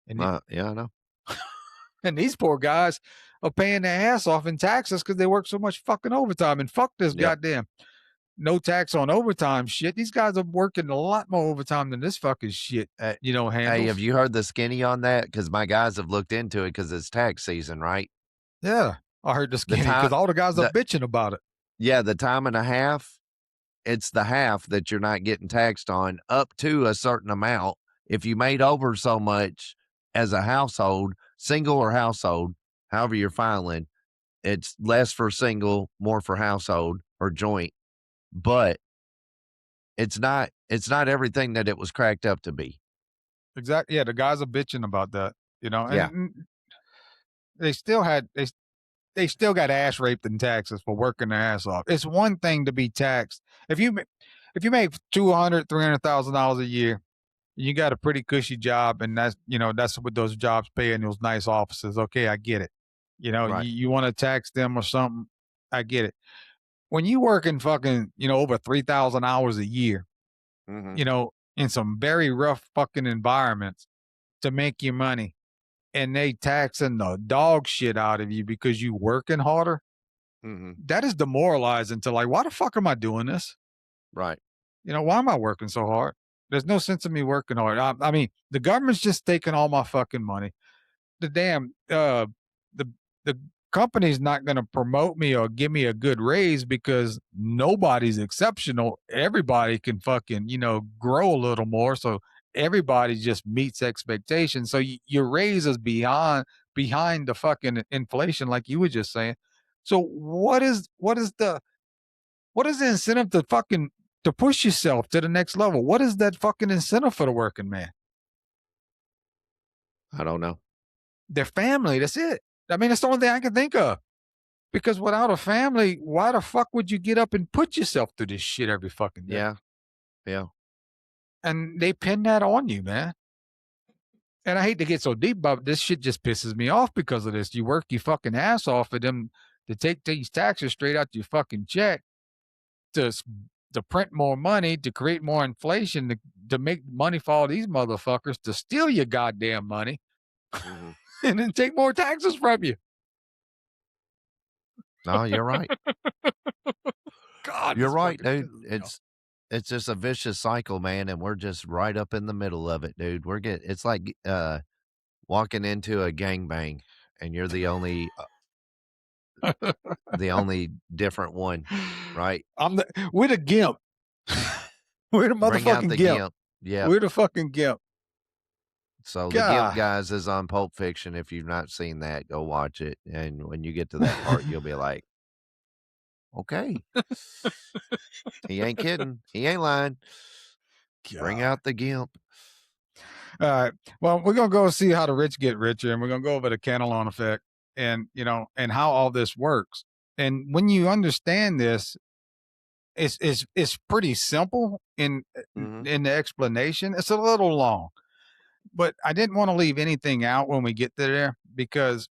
Speaker 1: And
Speaker 3: Yeah, I know.
Speaker 1: and these poor guys are paying their ass off in taxes because they work so much fucking overtime. And fuck this goddamn no tax on overtime shit. These guys are working a lot more overtime than this fucking shit, handles.
Speaker 3: Hey, have you heard the skinny on that? Because my guys have looked into it because it's tax season, right?
Speaker 1: Yeah, I heard the skinny because all the guys are bitching about it.
Speaker 3: Yeah, the time and a half, it's the half that you're not getting taxed on up to a certain amount. If you made over so much as a household, single or household, however you're filing, it's less for single, more for household or joint. But it's not everything that it was cracked up to be.
Speaker 1: Exactly. Yeah, the guys are bitching about that.
Speaker 3: Yeah.
Speaker 1: And they still got ass raped in taxes for working their ass off. It's one thing to be taxed if you make $200,000-$300,000 a year, you got a pretty cushy job, and that's what those jobs pay in those nice offices. Okay, I get it.
Speaker 3: Right.
Speaker 1: You want to tax them or something, I get it. When you working fucking over 3,000 hours a year,
Speaker 3: Mm-hmm.
Speaker 1: in some very rough fucking environments to make your money, and they taxing the dog shit out of you because you working harder,
Speaker 3: Mm-hmm.
Speaker 1: that is demoralizing to like, why the fuck am I doing this?
Speaker 3: Right.
Speaker 1: Why am I working so hard? There's no sense of me working hard. I mean, the government's just taking all my fucking money. The damn the company's not going to promote me or give me a good raise because nobody's exceptional. Everybody can fucking grow a little more, so everybody just meets expectations. So your raise is behind the fucking inflation, like you were just saying. So what is the incentive to push yourself to the next level? What is that fucking incentive for the working man?
Speaker 3: I don't know.
Speaker 1: Their family, that's it. I mean, that's the only thing I can think of. Because without a family, why the fuck would you get up and put yourself through this shit every fucking day?
Speaker 3: Yeah. Yeah.
Speaker 1: And they pin that on you, man. And I hate to get so deep, but this shit just pisses me off because of this. You work your fucking ass off for them to take these taxes straight out your fucking check to print more money, to create more inflation, to make money for all these motherfuckers, to steal your goddamn money,
Speaker 3: Mm-hmm.
Speaker 1: and then take more taxes from you.
Speaker 3: No, you're right.
Speaker 1: God,
Speaker 3: You're
Speaker 1: this
Speaker 3: right,
Speaker 1: fucking
Speaker 3: dude.
Speaker 1: pisses me off.
Speaker 3: It's just a vicious cycle, man, and we're just right up in the middle of it, dude. It's like walking into a gangbang and you're the only different one, right?
Speaker 1: We're the gimp. We're the
Speaker 3: Bring out
Speaker 1: motherfucking
Speaker 3: the
Speaker 1: gimp.
Speaker 3: gimp. Yeah.
Speaker 1: We're the fucking gimp.
Speaker 3: So the Gimp Guys is on Pulp Fiction. If you've not seen that, go watch it. And when you get to that part, you'll be like, okay. He ain't kidding. He ain't lying. Bring out the gimp.
Speaker 1: All right. Well, we're gonna go see how the rich get richer, and we're gonna go over the Cantillon effect, and and how all this works. And when you understand this, it's pretty simple
Speaker 3: Hmm.
Speaker 1: in the explanation. It's a little long, but I didn't want to leave anything out when we get there because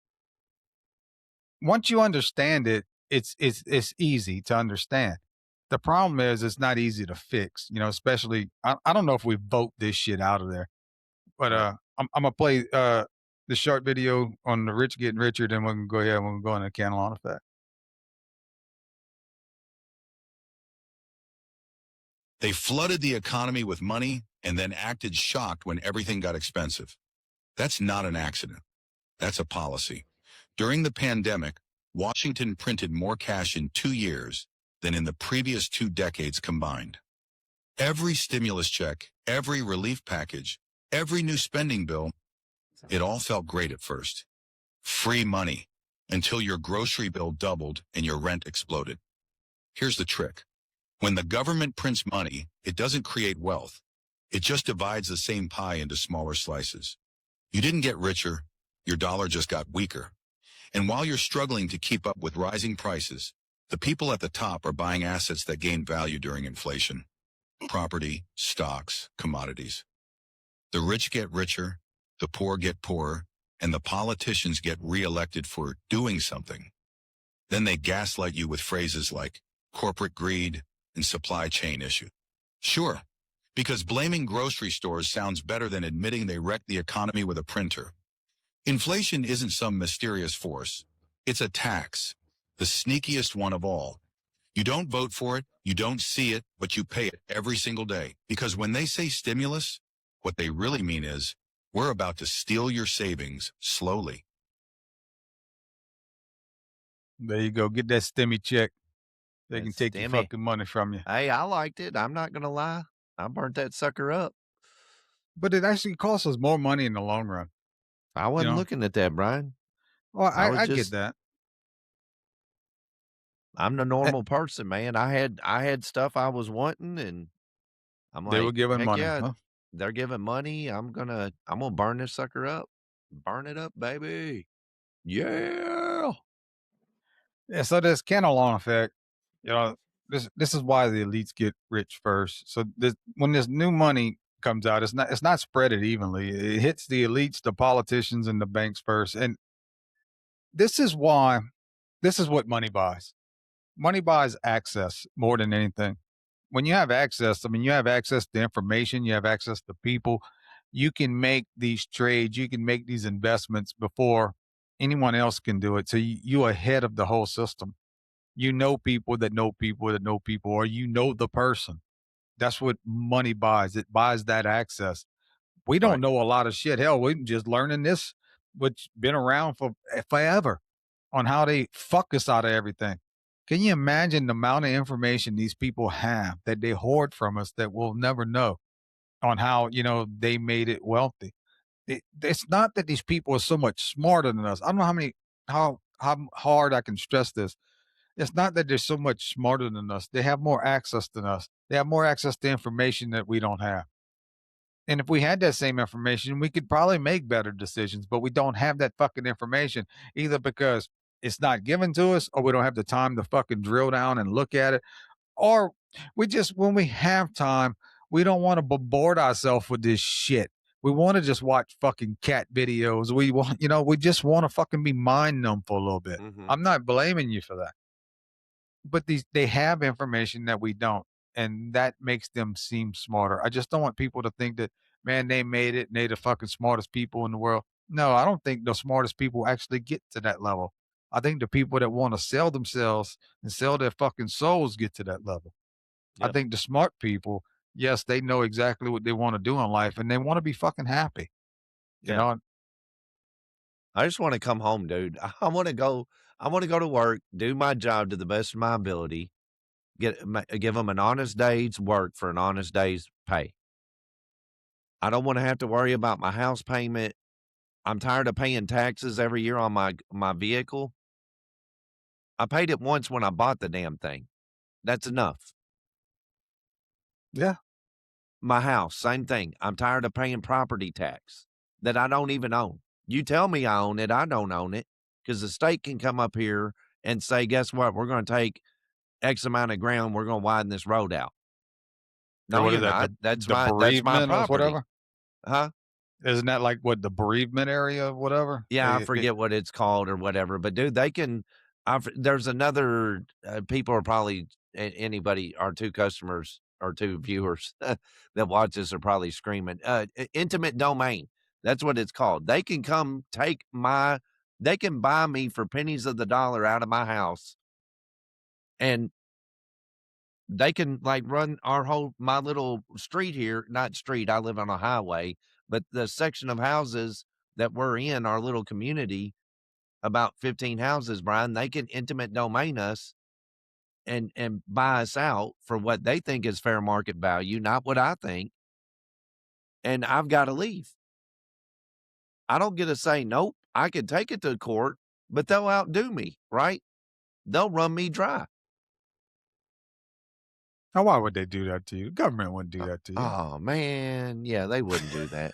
Speaker 1: once you understand it, it's easy to understand. The problem is it's not easy to fix, especially I don't know if we vote this shit out of there. But
Speaker 3: Right.
Speaker 1: I'm gonna play the short video on the rich getting richer, then we can go ahead and we'll go into the Cantillon effect.
Speaker 6: They flooded the economy with money and then acted shocked when everything got expensive. That's not an accident. That's a policy. During the pandemic, Washington printed more cash in 2 years than in the previous 2 decades combined. Every stimulus check, every relief package, every new spending bill, it all felt great at first. Free money, until your grocery bill doubled and your rent exploded. Here's the trick. When the government prints money, it doesn't create wealth. It just divides the same pie into smaller slices. You didn't get richer, your dollar just got weaker. And while you're struggling to keep up with rising prices, the people at the top are buying assets that gain value during inflation. Property, stocks, commodities. The rich get richer, the poor get poorer, and the politicians get reelected for doing something. Then they gaslight you with phrases like corporate greed and supply chain issue. Sure, because blaming grocery stores sounds better than admitting they wrecked the economy with a printer. Inflation isn't some mysterious force. It's a tax, the sneakiest one of all. You don't vote for it, you don't see it, but you pay it every single day. Because when they say stimulus, what they really mean is, we're about to steal your savings slowly.
Speaker 1: There you go. Get that stimmy check. They can
Speaker 3: That's
Speaker 1: take your
Speaker 3: stimmy.
Speaker 1: fucking money from you.
Speaker 3: Hey, I liked it. I'm not gonna lie. I burnt that sucker up.
Speaker 1: But it actually costs us more money in the long run.
Speaker 3: I
Speaker 1: You
Speaker 3: wasn't
Speaker 1: know?
Speaker 3: looking at that, Brian.
Speaker 1: Well,
Speaker 3: I was
Speaker 1: I get
Speaker 3: just
Speaker 1: that.
Speaker 3: I'm the
Speaker 1: Eh,
Speaker 3: normal person, man. I had stuff I was wanting, and I'm
Speaker 1: They were
Speaker 3: like,
Speaker 1: giving
Speaker 3: heck
Speaker 1: money,
Speaker 3: yeah,
Speaker 1: huh?
Speaker 3: they're giving money. I'm gonna burn this sucker up. Burn it up, baby. Yeah.
Speaker 1: Yeah, so this Cantillon effect, you know, this is why the elites get rich first. So when this new money comes out, it's not spread it evenly. It hits the elites, the politicians, and the banks first. And this is why this is what money buys. Money buys access more than anything. When you have access, I mean, you have access to information, you have access to people. You can make these trades, you can make these investments before anyone else can do it. So you ahead of the whole system. You know people that know people that know people, or you know the person. That's what money buys. It buys that access. We don't
Speaker 3: Right.
Speaker 1: know a lot of shit. Hell, we're just learning this, which been around for forever, on how they fuck us out of everything. Can you imagine the amount of information these people have that they hoard from us that we'll never know on how they made it wealthy? It's not that these people are so much smarter than us. I don't know how hard I can stress this. It's not that they're so much smarter than us. They have more access than us. They have more access to information that we don't have. And if we had that same information, we could probably make better decisions, but we don't have that fucking information either because it's not given to us or we don't have the time to fucking drill down and look at it. Or we just, when we have time, we don't want to board ourselves with this shit. We want to just watch fucking cat videos. We want, we just want to fucking be mind numb for a little bit.
Speaker 3: Mm-hmm.
Speaker 1: I'm not blaming you for that, but they have information that we don't, and that makes them seem smarter. I just don't want people to think that, man, they made it and they the fucking smartest people in the world. No, I don't think the smartest people actually get to that level. I think the people that want to sell themselves and sell their fucking souls get to that level. I
Speaker 3: Yep.
Speaker 1: think the smart people, yes, they know exactly what they want to do in life and they want to be fucking happy. You
Speaker 3: Yeah.
Speaker 1: know,
Speaker 3: I just want to come home, dude. I want to go. I want to go to work, do my job to the best of my ability, give them an honest day's work for an honest day's pay. I don't want to have to worry about my house payment. I'm tired of paying taxes every year on my vehicle. I paid it once when I bought the damn thing. That's enough.
Speaker 1: yeah.
Speaker 3: My house, same thing. I'm tired of paying property tax that I don't even own. You tell me I own it, I don't own it, because the state can come up here and say, guess what? We're going to take X amount of ground. We're going to widen this road out.
Speaker 1: Or
Speaker 3: No,
Speaker 1: what
Speaker 3: you're
Speaker 1: is that?
Speaker 3: not. That's
Speaker 1: The
Speaker 3: my
Speaker 1: bereavement or
Speaker 3: property.
Speaker 1: whatever?
Speaker 3: Huh?
Speaker 1: Isn't that like what the bereavement area, whatever?
Speaker 3: Yeah, I forget what it's called or whatever. But dude, they can. There's another. People are probably anybody. Our two customers or two viewers that watch this are probably screaming. Intimate domain. That's what it's called. They can come take my. They can buy me for pennies of the dollar out of my house, and they can like run my little street here. Not street. I live on a highway, but the section of houses that we're in, our little community, about 15 houses, Brian, they can intimate domain us and buy us out for what they think is fair market value, not what I think. And I've got to leave. I don't get to say, nope, I could take it to court, but they'll outdo me, right? They'll run me dry.
Speaker 1: Now, why would they do that to you? The government wouldn't do that to you.
Speaker 3: Oh man. Yeah, they wouldn't do that.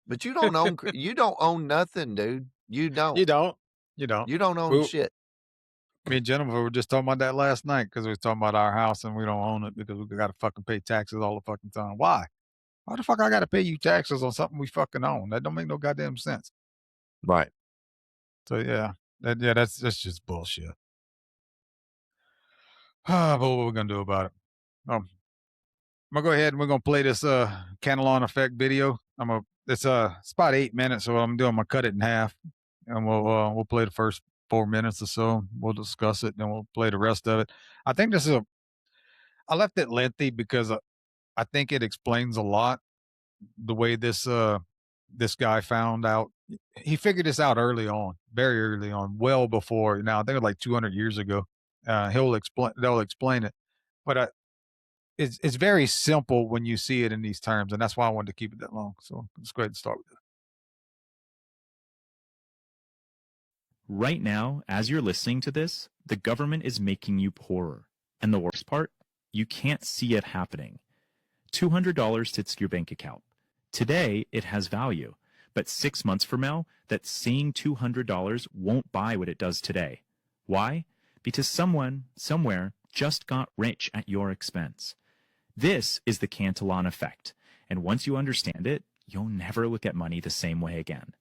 Speaker 3: But you don't own nothing, dude. You don't.
Speaker 1: You don't. You don't.
Speaker 3: You don't own shit.
Speaker 1: Me and Jennifer were just talking about that last night because we was talking about our house and we don't own it because we got to fucking pay taxes all the fucking time. Why? Why the fuck I got to pay you taxes on something we fucking own? That don't make no goddamn sense.
Speaker 3: Right.
Speaker 1: So yeah, that's just bullshit. But what we're gonna do about it? I'm gonna go ahead and we're gonna play this Cantillon effect video. It's about 8 minutes, so what I'm doing, I'm gonna cut it in half, and we'll play the first 4 minutes or so. We'll discuss it, then we'll play the rest of it. I think I left it lengthy because I think it explains a lot. The way this guy found out, he figured this out early on, very early on, well before now. I think it was like 200 years ago. They'll explain it, but it's very simple when you see it in these terms, and that's why I wanted to keep it that long. So let's go ahead and start with it.
Speaker 7: Right now, as you're listening to this, the government is making you poorer. And the worst part, you can't see it happening. $200 sits in your bank account. Today, it has value. But 6 months from now, that same $200 won't buy what it does today. Why? Because someone, somewhere, just got rich at your expense. This is the Cantillon effect. And once you understand it, you'll never look at money the same way again.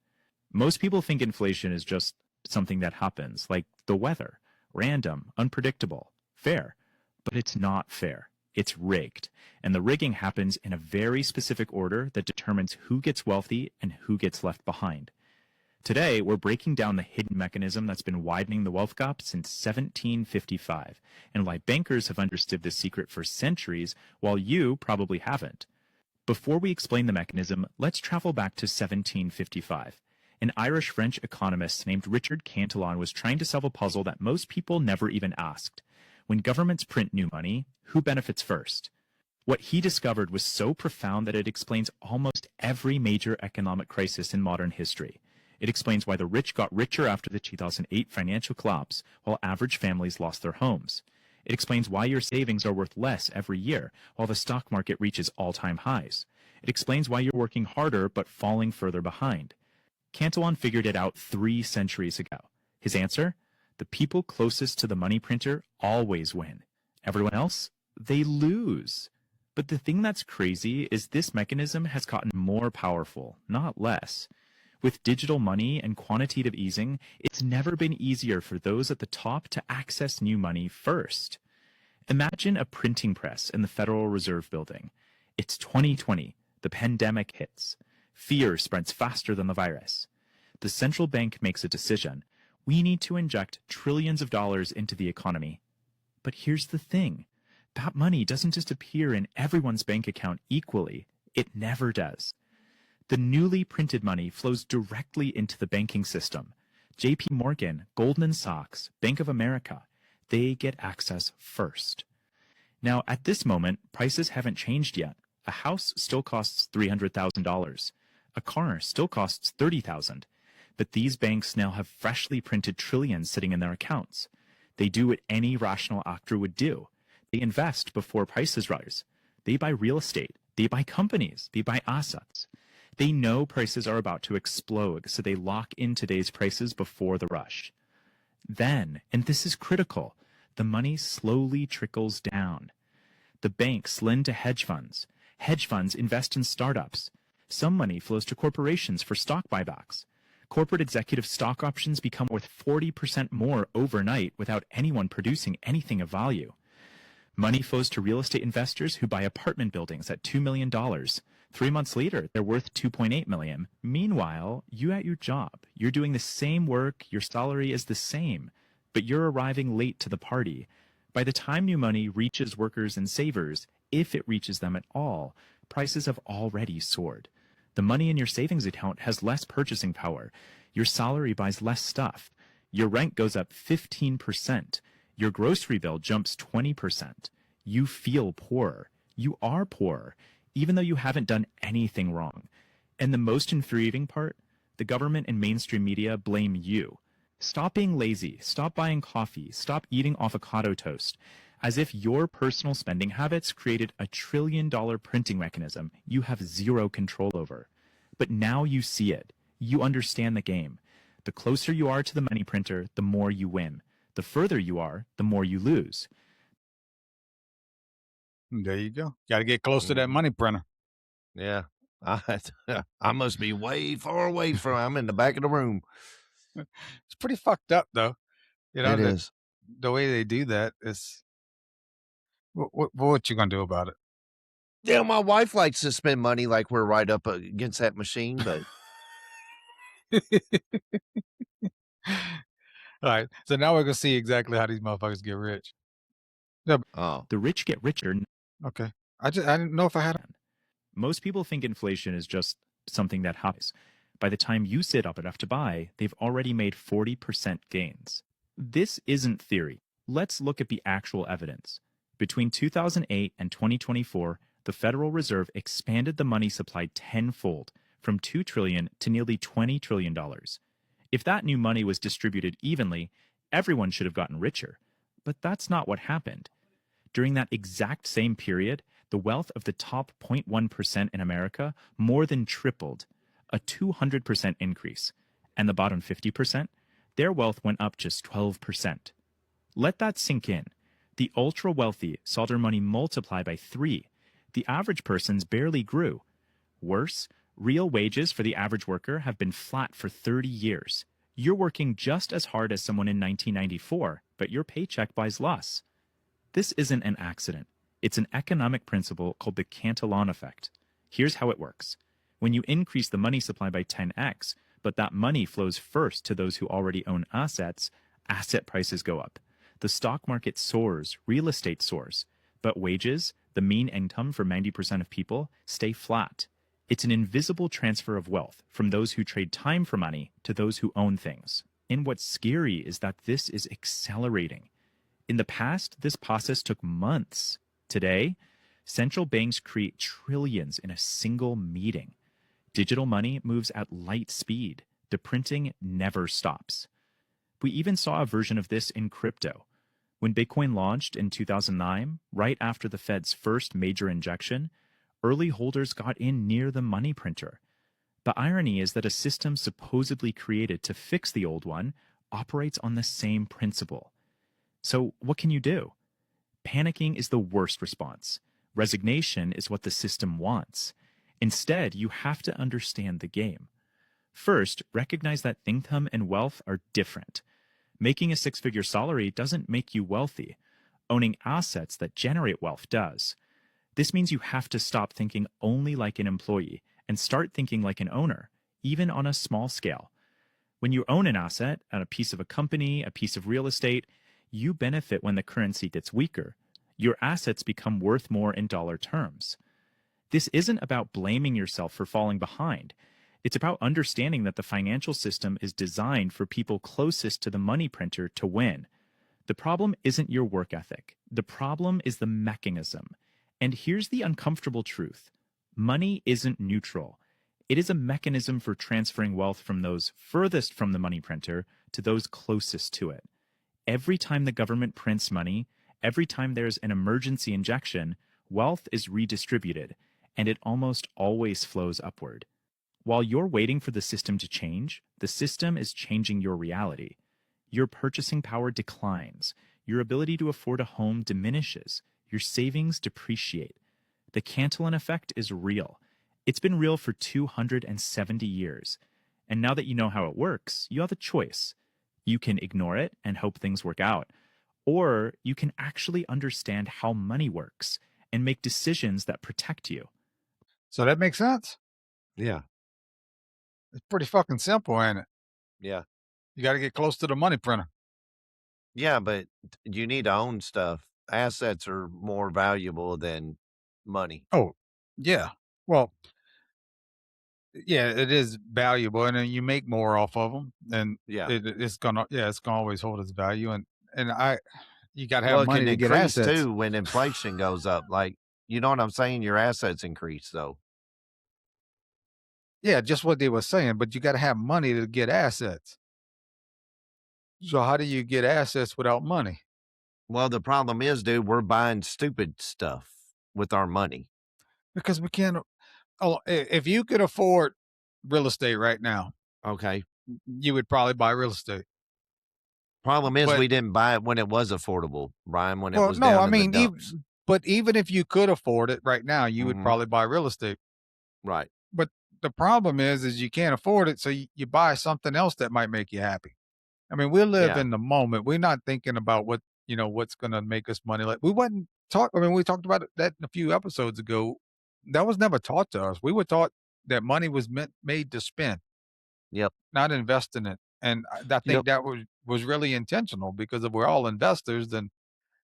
Speaker 7: Most people think inflation is just something that happens, like the weather, random, unpredictable, fair. But it's not fair. It's rigged. And the rigging happens in a very specific order that determines who gets wealthy and who gets left behind. Today, we're breaking down the hidden mechanism that's been widening the wealth gap since 1755, and why bankers have understood this secret for centuries, while you probably haven't. Before we explain the mechanism, let's travel back to 1755. An Irish-French economist named Richard Cantillon was trying to solve a puzzle that most people never even asked. When governments print new money, who benefits first? What he discovered was so profound that it explains almost every major economic crisis in modern history. It explains why the rich got richer after the 2008 financial collapse, while average families lost their homes. It explains why your savings are worth less every year, while the stock market reaches all-time highs. It explains why you're working harder but falling further behind. Cantillon figured it out 3 centuries ago. His answer? The people closest to the money printer always win. Everyone else? They lose. But the thing that's crazy is this mechanism has gotten more powerful, not less. With digital money and quantitative easing, it's never been easier for those at the top to access new money first. Imagine a printing press in the Federal Reserve Building. It's 2020. The pandemic hits. Fear spreads faster than the virus. The central bank makes a decision. We need to inject trillions of dollars into the economy. But here's the thing. That money doesn't just appear in everyone's bank account equally. It never does. The newly printed money flows directly into the banking system. JP Morgan, Goldman Sachs, Bank of America, they get access first. Now, at this moment, prices haven't changed yet. A house still costs $300,000. A car still costs $30,000. But these banks now have freshly printed trillions sitting in their accounts. They do what any rational actor would do. They invest before prices rise. They buy real estate. They buy companies. They buy assets. They know prices are about to explode, so they lock in today's prices before the rush. Then, and this is critical, the money slowly trickles down. The banks lend to hedge funds. Hedge funds invest in startups. Some money flows to corporations for stock buybacks. Corporate executive stock options become worth 40% more overnight without anyone producing anything of value. Money flows to real estate investors who buy apartment buildings at $2 million. 3 months later, they're worth $2.8 million. Meanwhile, you at your job, you're doing the same work, your salary is the same, but you're arriving late to the party. By the time new money reaches workers and savers, if it reaches them at all, prices have already soared. The money in your savings account has less purchasing power. Your salary buys less stuff. Your rent goes up 15%. Your grocery bill jumps 20%. You feel poorer. You are poorer, even though you haven't done anything wrong. And the most infuriating part, the government and mainstream media blame you. Stop being lazy. Stop buying coffee. Stop eating avocado toast. As if your personal spending habits created a $1 trillion printing mechanism you have zero control over. But now you see it. You understand the game. The closer you are to the money printer, the more you win. The further you are, the more you lose.
Speaker 1: There you go. Got to get close to that money printer.
Speaker 3: Yeah. I must be way far away from. I'm in the back of the room.
Speaker 1: It's pretty fucked up, though. You know,
Speaker 3: It is.
Speaker 1: the way they do that is. What you gonna do about it?
Speaker 3: Yeah, my wife likes to spend money like we're right up against that machine, but
Speaker 1: All right. So now we're gonna see exactly how these motherfuckers get rich.
Speaker 3: oh,
Speaker 7: The rich get richer.
Speaker 1: Okay. I didn't know if I had.
Speaker 7: Most people think inflation is just something that happens. By the time you sit up enough to buy, they've already made 40% gains. This isn't theory. Let's look at the actual evidence. Between 2008 and 2024, the Federal Reserve expanded the money supply tenfold, from $2 trillion to nearly $20 trillion. If that new money was distributed evenly, everyone should have gotten richer. But that's not what happened. During that exact same period, the wealth of the top 0.1% in America more than tripled, a 200% increase. And the bottom 50%, their wealth went up just 12%. Let that sink in. The ultra-wealthy saw their money multiply by 3. The average person's barely grew. Worse, real wages for the average worker have been flat for 30 years. You're working just as hard as someone in 1994, but your paycheck buys less. This isn't an accident. It's an economic principle called the Cantillon effect. Here's how it works. When you increase the money supply by 10x, but that money flows first to those who already own assets, asset prices go up. The stock market soars, real estate soars, but wages, the mean income for 90% of people, stay flat. It's an invisible transfer of wealth from those who trade time for money to those who own things. And what's scary is that this is accelerating. In the past, this process took months. Today, central banks create trillions in a single meeting. Digital money moves at light speed. The printing never stops. We even saw a version of this in crypto. When Bitcoin launched in 2009, right after the Fed's first major injection, early holders got in near the money printer. The irony is that a system supposedly created to fix the old one operates on the same principle. So what can you do? Panicking is the worst response. Resignation is what the system wants. Instead, you have to understand the game. First, recognize that income and wealth are different. Making a six-figure salary doesn't make you wealthy. Owning assets that generate wealth does. This means you have to stop thinking only like an employee and start thinking like an owner, even on a small scale. When you own an asset, a piece of a company, a piece of real estate, you benefit when the currency gets weaker. Your assets become worth more in dollar terms. This isn't about blaming yourself for falling behind. It's about understanding that the financial system is designed for people closest to the money printer to win. The problem isn't your work ethic. The problem is the mechanism. And here's the uncomfortable truth. Money isn't neutral. It is a mechanism for transferring wealth from those furthest from the money printer to those closest to it. Every time the government prints money, every time there's an emergency injection, wealth is redistributed. and it almost always flows upward. While you're waiting for the system to change, the system is changing your reality. Your purchasing power declines. Your ability to afford a home diminishes. Your savings depreciate. The Cantillon effect is real. It's been real for 270 years. And now that you know how it works, you have a choice. You can ignore it and hope things work out. Or you can actually understand how money works and make decisions that protect you.
Speaker 1: So that makes sense.
Speaker 3: Yeah.
Speaker 1: It's pretty fucking simple, ain't it?
Speaker 3: Yeah.
Speaker 1: You got to get close to the money printer.
Speaker 3: Yeah, but you need to own stuff. Assets are more valuable than money.
Speaker 1: Oh, yeah. Well, yeah, it is valuable, and then you make more off of them, and
Speaker 3: Yeah.
Speaker 1: it's gonna always hold its value, and you got to have
Speaker 3: Well, it
Speaker 1: money
Speaker 3: can
Speaker 1: to get
Speaker 3: increase
Speaker 1: assets.
Speaker 3: too when inflation goes up. Like, you know what I'm saying? Your assets increase, though.
Speaker 1: Yeah, just what they were saying, but you got to have money to get assets. So how do you get assets without money?
Speaker 3: Well, the problem is, dude, we're buying stupid stuff with our money.
Speaker 1: Because we can't. Oh, if you could afford real estate right now,
Speaker 3: Okay.
Speaker 1: you would probably buy real estate.
Speaker 3: Problem is,
Speaker 1: But
Speaker 3: we didn't buy it when it was affordable, Brian, when it
Speaker 1: well,
Speaker 3: was
Speaker 1: no,
Speaker 3: down
Speaker 1: I
Speaker 3: in the
Speaker 1: mean,
Speaker 3: dumps.
Speaker 1: even if you could afford it right now, you would
Speaker 3: Mhm.
Speaker 1: probably buy real estate.
Speaker 3: Right.
Speaker 1: But the problem is you can't afford it, so you buy something else that might make you happy. I mean, we live
Speaker 3: Yeah.
Speaker 1: in the moment. We're not thinking about what's going to make us money. Like we wasn't taught. I mean, we talked about that a few episodes ago. That was never taught to us. We were taught that money was made to spend,
Speaker 3: Yep.
Speaker 1: not invest in it. And I think
Speaker 3: Yep.
Speaker 1: that was really intentional because if we're all investors, then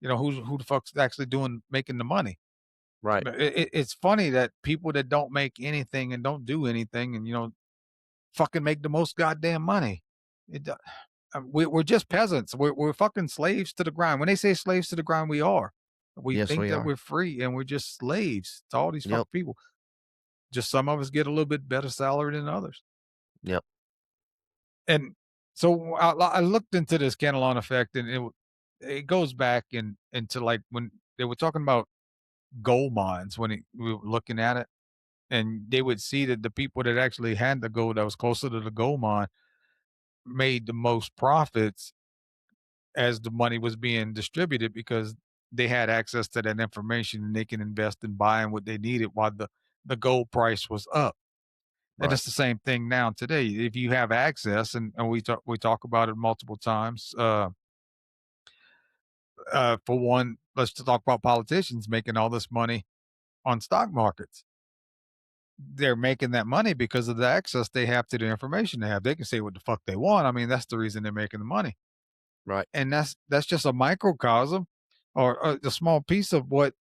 Speaker 1: who the fuck's actually making the money?
Speaker 3: Right.
Speaker 1: But it's funny that people that don't make anything and don't do anything and fucking make the most goddamn money. It do- we're just peasants. We're fucking slaves to the grind. When they say slaves to the grind, we are. We
Speaker 3: Yes,
Speaker 1: think
Speaker 3: we
Speaker 1: that
Speaker 3: are.
Speaker 1: we're free and we're just slaves to all these
Speaker 3: Yep.
Speaker 1: fucking people. Just some of us get a little bit better salary than others.
Speaker 3: Yep.
Speaker 1: And so I looked into this Cantillon effect, and it goes back into like when they were talking about gold mines when we were looking at it, and they would see that the people that actually had the gold that was closer to the gold mine made the most profits as the money was being distributed because they had access to that information and they can invest in buying what they needed while the gold price was up. And
Speaker 3: Right.
Speaker 1: it's the same thing now today. If you have access, and we talk about it multiple times. For one, let's just talk about politicians making all this money on stock markets. They're making that money because of the access they have to the information they have. They can say what the fuck they want. I mean, that's the reason they're making the money.
Speaker 3: Right.
Speaker 1: And that's just a microcosm or a small piece of what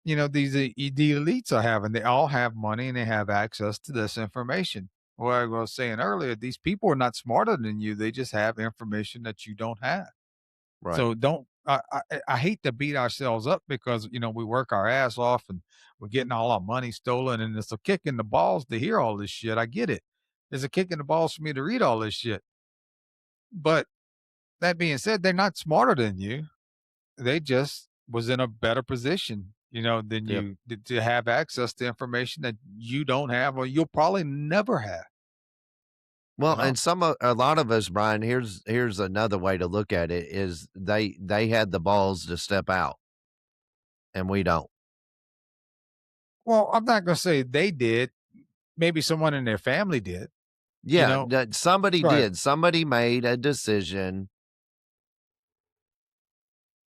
Speaker 1: the elites are having. They all have money and they have access to this information. What I was saying earlier, these people are not smarter than you. They just have information that you don't have.
Speaker 3: Right.
Speaker 1: So don't. I hate to beat ourselves up because we work our ass off and we're getting all our money stolen, and it's a kick in the balls to hear all this shit. I get it. It's a kick in the balls for me to read all this shit. But that being said, they're not smarter than you. They just was in a better position, than
Speaker 3: Yep.
Speaker 1: you to have access to information that you don't have or you'll probably never have. You
Speaker 3: Well,
Speaker 1: know?
Speaker 3: and a lot of us, Brian, here's another way to look at it is they had the balls to step out and we don't.
Speaker 1: Well, I'm not gonna say they did. Maybe someone in their family did. You
Speaker 3: Yeah,
Speaker 1: know,
Speaker 3: that somebody
Speaker 1: right?
Speaker 3: did. Somebody made a decision.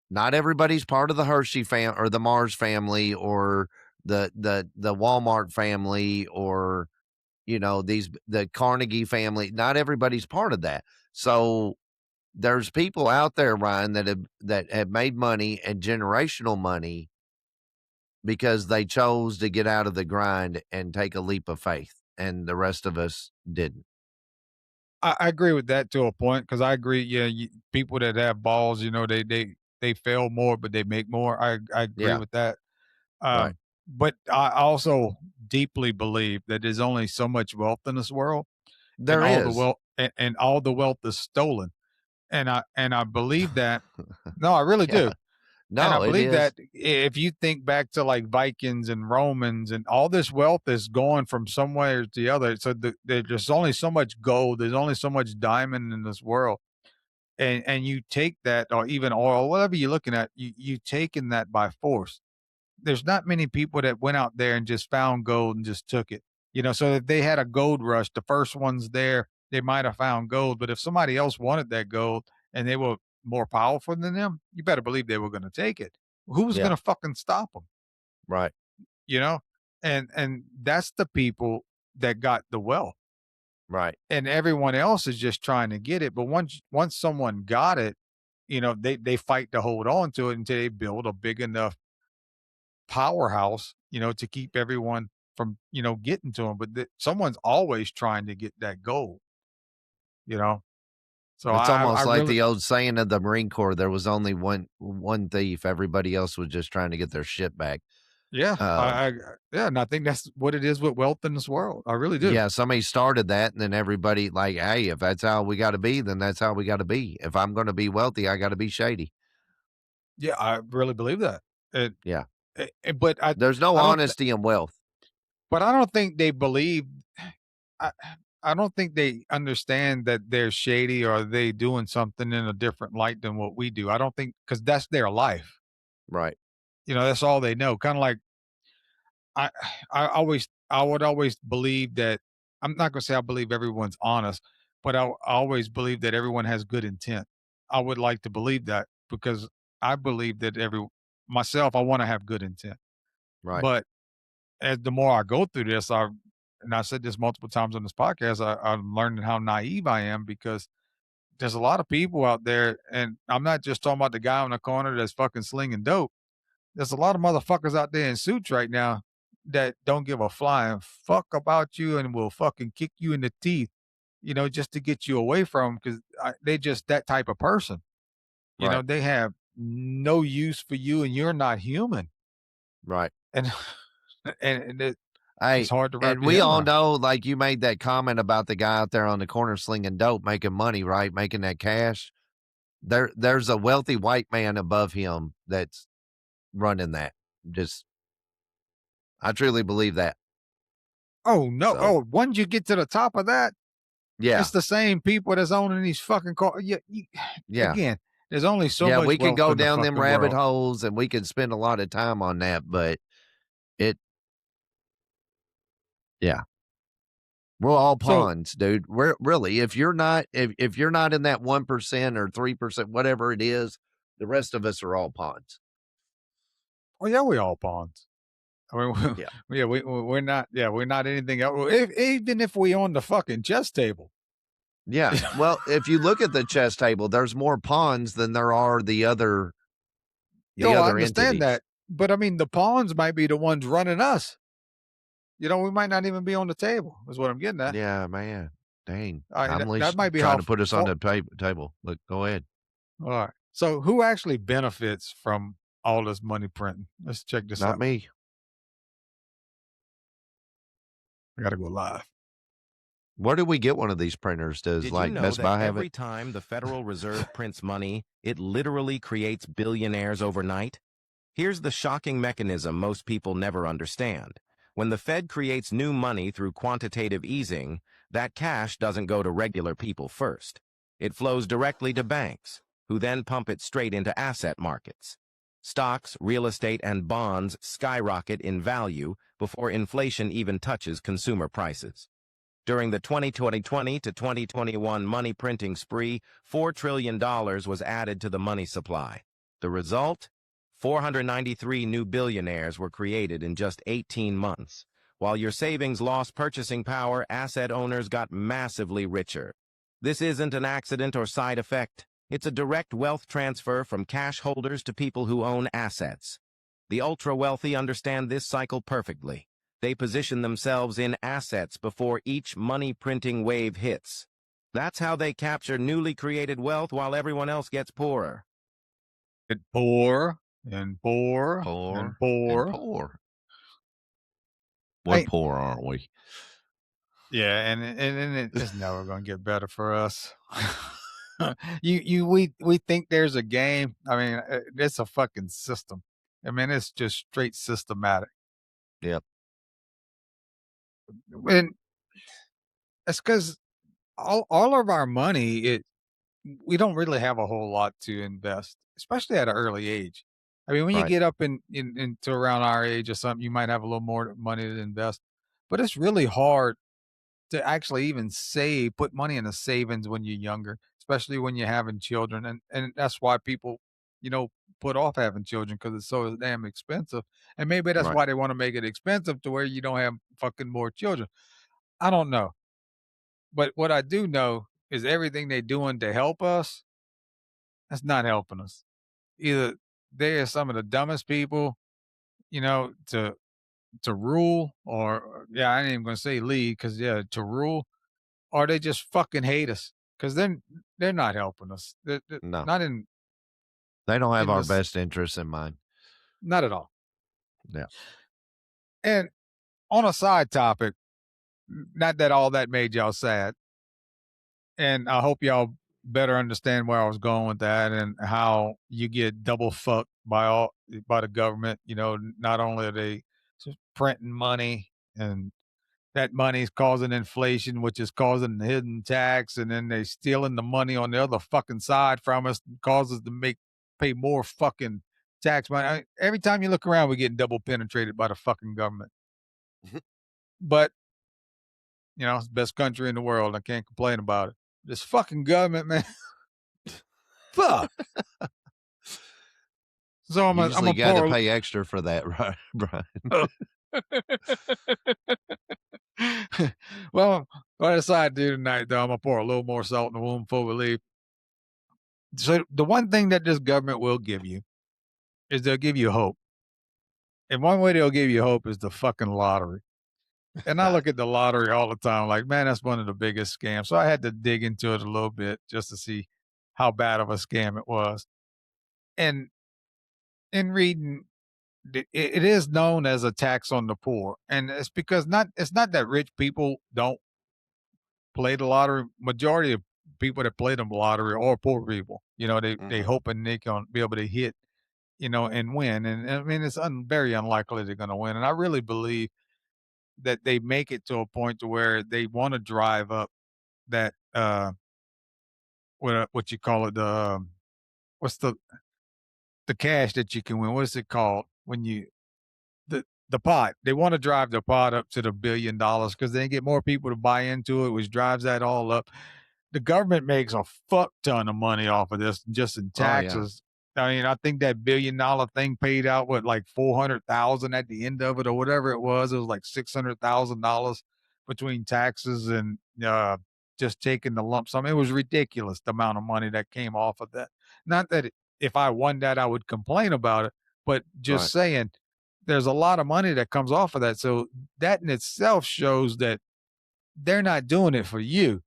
Speaker 3: Not everybody's part of the Hershey fam or the Mars family or the Walmart family or the Carnegie family. Not everybody's part of that. So there's people out there, Ryan, that have made money and generational money because they chose to get out of the grind and take a leap of faith, and the rest of us didn't.
Speaker 1: I agree with that to a point because I agree. Yeah, people that have balls, they fail more, but they make more. I agree
Speaker 3: Yeah,
Speaker 1: with that.
Speaker 3: right.
Speaker 1: But I also deeply believe that there's only so much wealth in this world, and
Speaker 3: There
Speaker 1: all the
Speaker 3: is.
Speaker 1: wealth and all the wealth is stolen. And I believe that. No, I really
Speaker 3: Yeah,
Speaker 1: do. And I
Speaker 3: No, it
Speaker 1: believe
Speaker 3: is.
Speaker 1: that if you think back to like Vikings and Romans and all this wealth is going from somewhere to the other. So there's only so much gold, there's only so much diamond in this world. And you take that, or even oil, whatever you're looking at, you taking that by force. There's not many people that went out there and just found gold and just took it. So if they had a gold rush, the first ones there, they might have found gold. But if somebody else wanted that gold and they were more powerful than them, you better believe they were going to take it. Who's
Speaker 3: Yeah.
Speaker 1: going to fucking stop them?
Speaker 3: Right.
Speaker 1: You know, and that's the people that got the wealth,
Speaker 3: Right.
Speaker 1: and everyone else is just trying to get it. But once someone got it, they fight to hold on to it until they build a big enough powerhouse, to keep everyone from, getting to them. But someone's always trying to get that gold, you know. So
Speaker 3: It's
Speaker 1: I
Speaker 3: almost like
Speaker 1: really,
Speaker 3: the old saying of the Marine Corps, there was only one thief. Everybody else was just trying to get their shit back.
Speaker 1: yeah,
Speaker 3: Um,
Speaker 1: yeah, and I think that's what it is with wealth in this world. I really do.
Speaker 3: yeah, somebody started that, and then everybody like, hey, if that's how we got to be, then that's how we got to be. If I'm going to be wealthy, I got to be shady.
Speaker 1: Yeah, I really believe that. It,
Speaker 3: Yeah.
Speaker 1: but
Speaker 3: There's no
Speaker 1: I don't.
Speaker 3: honesty in wealth.
Speaker 1: But I don't think they believe. I, I don't think they understand that they're shady or they doing something in a different light than what we do. I don't think, because that's their life.
Speaker 3: Right.
Speaker 1: That's all they know. Kind of like I, I would always believe that. I'm not going to say I believe everyone's honest, but I always believe that everyone has good intent. I would like to believe that because I believe that myself, I want to have good intent.
Speaker 3: Right.
Speaker 1: But as the more I go through this, and I said this multiple times on this podcast, I'm learning how naive I am, because there's a lot of people out there, and I'm not just talking about the guy on the corner that's fucking slinging dope. There's a lot of motherfuckers out there in suits right now that don't give a flying fuck about you and will fucking kick you in the teeth, just to get you away from them, because they just that type of person.
Speaker 3: Right.
Speaker 1: They have no use for you, and you're not human.
Speaker 3: Right.
Speaker 1: And and it's
Speaker 3: Hey,
Speaker 1: hard to wrap
Speaker 3: and
Speaker 1: your
Speaker 3: we
Speaker 1: head
Speaker 3: all
Speaker 1: around.
Speaker 3: know, like you made that comment about the guy out there on the corner slinging dope, making money, right? Making that cash. There's a wealthy white man above him that's running that. Just, I truly believe that.
Speaker 1: Oh, no.
Speaker 3: So,
Speaker 1: Oh, once you get to the top of that,
Speaker 3: yeah,
Speaker 1: it's the same people that's owning these fucking cars.
Speaker 3: yeah,
Speaker 1: Again, there's only so
Speaker 3: yeah.
Speaker 1: much
Speaker 3: We can
Speaker 1: wealth
Speaker 3: go
Speaker 1: in the
Speaker 3: down them
Speaker 1: fucking
Speaker 3: rabbit
Speaker 1: world.
Speaker 3: holes and we can spend a lot of time on that, but it, yeah, we're all
Speaker 1: So,
Speaker 3: pawns, dude. We're really, if you're not in that 1% or 3%, whatever it is, the rest of us are all pawns.
Speaker 1: oh yeah, we all pawns. I mean,
Speaker 3: Yeah.
Speaker 1: yeah, we're not. Yeah, we're not anything else. Even if we own the fucking chess table.
Speaker 3: Yeah. Well, if you look at the chess table, there's more pawns than there are the
Speaker 1: I
Speaker 3: other
Speaker 1: understand
Speaker 3: entities.
Speaker 1: that, but I mean, the pawns might be the ones running us. We might not even be on the table. Is what I'm getting at.
Speaker 3: Yeah, man. Dang. I'm at
Speaker 1: That
Speaker 3: least
Speaker 1: might be
Speaker 3: trying
Speaker 1: how.
Speaker 3: to put us on the table. Look, go ahead.
Speaker 1: All right. So, who actually benefits from all this money printing? Let's check this
Speaker 3: Not
Speaker 1: out.
Speaker 3: me.
Speaker 1: I got to go live.
Speaker 3: Where do we get one of these printers? Does
Speaker 8: Did you
Speaker 3: like
Speaker 8: know
Speaker 3: Best
Speaker 8: that
Speaker 3: Buy have
Speaker 8: every
Speaker 3: it?
Speaker 8: time the Federal Reserve prints money, it literally creates billionaires overnight? Here's the shocking mechanism most people never understand. When the Fed creates new money through quantitative easing, that cash doesn't go to regular people first. It flows directly to banks, who then pump it straight into asset markets. Stocks, real estate, and bonds skyrocket in value before inflation even touches consumer prices. During the 2020 to 2021 money printing spree, $4 trillion was added to the money supply. The result? 493 new billionaires were created in just 18 months. While your savings lost purchasing power, asset owners got massively richer. This isn't an accident or side effect. It's a direct wealth transfer from cash holders to people who own assets. The ultra-wealthy understand this cycle perfectly. They position themselves in assets before each money-printing wave hits. That's how they capture newly created wealth while everyone else gets poorer.
Speaker 1: Get poor and poor
Speaker 3: Poor
Speaker 1: and
Speaker 3: and
Speaker 1: poor.
Speaker 3: poor. We're
Speaker 1: Hey,
Speaker 3: poor, aren't we?
Speaker 1: yeah, and it's never going to get better for us. we think there's a game. I mean, it's a fucking system. I mean, it's just straight systematic.
Speaker 3: Yep.
Speaker 1: And it's because all of our money, we don't really have a whole lot to invest, especially at an early age. I mean, when you
Speaker 3: Right.
Speaker 1: get up into around our age or something, you might have a little more money to invest, but it's really hard to actually even put money in a savings when you're younger, especially when you're having children, and that's why people, you know, put off having children because it's so damn expensive, and maybe that's
Speaker 3: Right.
Speaker 1: why they want to make it expensive to where you don't have fucking more children. I don't know, but what I do know is everything they're doing to help us, that's not helping us. Either they are some of the dumbest people, you know, to rule, or yeah, I ain't even gonna say lead because yeah, to rule, or they just fucking hate us because they're not helping us. They're
Speaker 3: No,
Speaker 1: not
Speaker 3: they don't have
Speaker 1: in
Speaker 3: our
Speaker 1: this,
Speaker 3: best interests in mind.
Speaker 1: not at all.
Speaker 3: Yeah.
Speaker 1: And on a side topic, not that all that made y'all sad, and I hope y'all better understand where I was going with that and how you get double fucked by the government. You know, not only are they just printing money, and that money is causing inflation, which is causing hidden tax, and then they stealing the money on the other fucking side from us, and causes to pay more fucking tax money. Every time you look around, we're getting double penetrated by the fucking government. But you know, it's the best country in the world. I can't complain about it. This fucking government, man. Fuck. So
Speaker 3: You
Speaker 1: I'm
Speaker 3: usually
Speaker 1: a
Speaker 3: got to
Speaker 1: poor.
Speaker 3: pay extra for that, right, Brian?
Speaker 1: Well, what I decide to do tonight, though, I'm gonna pour a little more salt in the wound before we leave. So the one thing that this government will give you is they'll give you hope. And one way they'll give you hope is the fucking lottery. And I look at the lottery all the time, like, man, that's one of the biggest scams. So I had to dig into it a little bit just to see how bad of a scam it was. And in reading, it is known as a tax on the poor, and it's because it's not that rich people don't play the lottery. Majority of people that play the lottery are poor people. You know, they
Speaker 3: Mhm.
Speaker 1: hoping they can be able to hit, you know, and win. And I mean, it's very unlikely they're going to win. And I really believe that they make it to a point to where they want to drive up that what you call it, what's the cash that you can win. What is it called when you the pot? They want to drive the pot up to the $1 billion because they get more people to buy into it, which drives that all up. The government makes a fuck ton of money off of this just in
Speaker 3: Oh, yeah.
Speaker 1: taxes. I mean, I think that $1 billion thing paid out what, like 400,000 at the end of it or whatever it was. It was like $600,000 between taxes and just taking the lump sum. It was ridiculous the amount of money that came off of that. Not that if I won that, I would complain about it, but just
Speaker 3: Right.
Speaker 1: saying there's a lot of money that comes off of that. So that in itself shows that they're not doing it for you,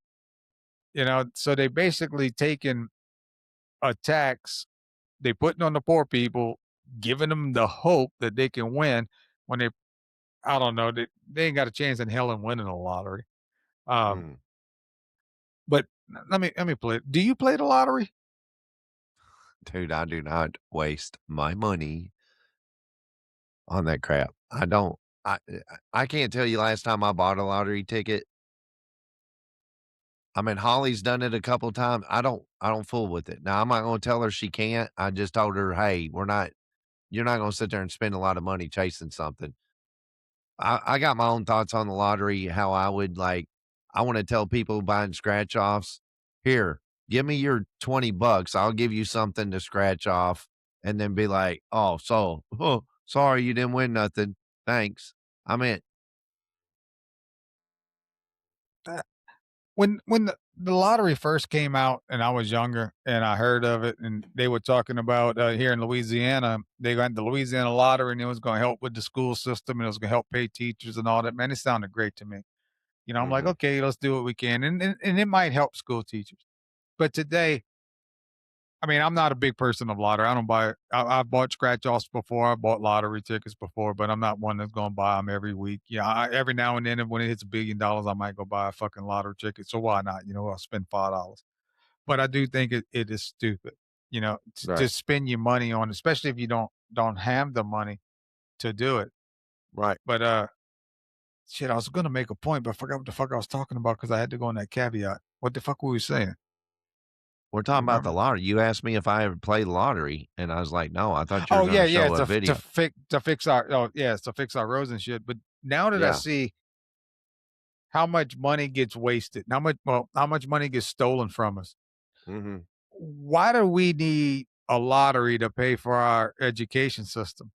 Speaker 1: you know. So they basically taking a tax, they putting on the poor people, giving them the hope that they can win when I don't know, they ain't got a chance in hell in winning the lottery. Um,
Speaker 3: Mm.
Speaker 1: but let me play. Do you play the lottery?
Speaker 3: Dude, I do not waste my money on that crap. I don't. I I can't tell you last time I bought a lottery ticket. I mean, Holly's done it a couple times. I don't fool with it. Now, I'm not gonna tell her she can't. I just told her, "Hey, you're not gonna sit there and spend a lot of money chasing something." I got my own thoughts on the lottery, how I would like I wanna tell people buying scratch offs, "Here, give me your $20. I'll give you something to scratch off," and then be like, "Oh, so, oh, sorry you didn't win nothing. Thanks." I mean,
Speaker 1: When the lottery first came out and I was younger and I heard of it and they were talking about here in Louisiana, they got the Louisiana lottery and it was going to help with the school system and it was going to help pay teachers and all that. Man, it sounded great to me. You know, I'm like,
Speaker 3: mhm,
Speaker 1: okay, let's do what we can, and it might help school teachers. But today, I mean, I'm not a big person of lottery. I don't buy. I've bought scratch offs before. I bought lottery tickets before, but I'm not one that's going to buy them every week. Yeah, every now and then, when it hits $1 billion, I might go buy a fucking lottery ticket. So why not? You know, I'll spend $5. but I do think it is stupid, to
Speaker 3: Right.
Speaker 1: spend your money on, especially if you don't have the money to do it.
Speaker 3: Right.
Speaker 1: But shit, I was gonna make a point, but I forgot what the fuck I was talking about because I had to go on that caveat. What the fuck were we saying?
Speaker 3: We're talking about the
Speaker 1: Remember?
Speaker 3: lottery. You asked me if I ever played the lottery, and I was like, no, I thought you were
Speaker 1: Oh
Speaker 3: going
Speaker 1: yeah,
Speaker 3: to
Speaker 1: yeah,
Speaker 3: show a video.
Speaker 1: to fix our to fix our roads and shit. But now that I
Speaker 3: Yeah.
Speaker 1: see how much money gets wasted, how much money gets stolen from us,
Speaker 3: Mm-hmm.
Speaker 1: why do we need a lottery to pay for our education system?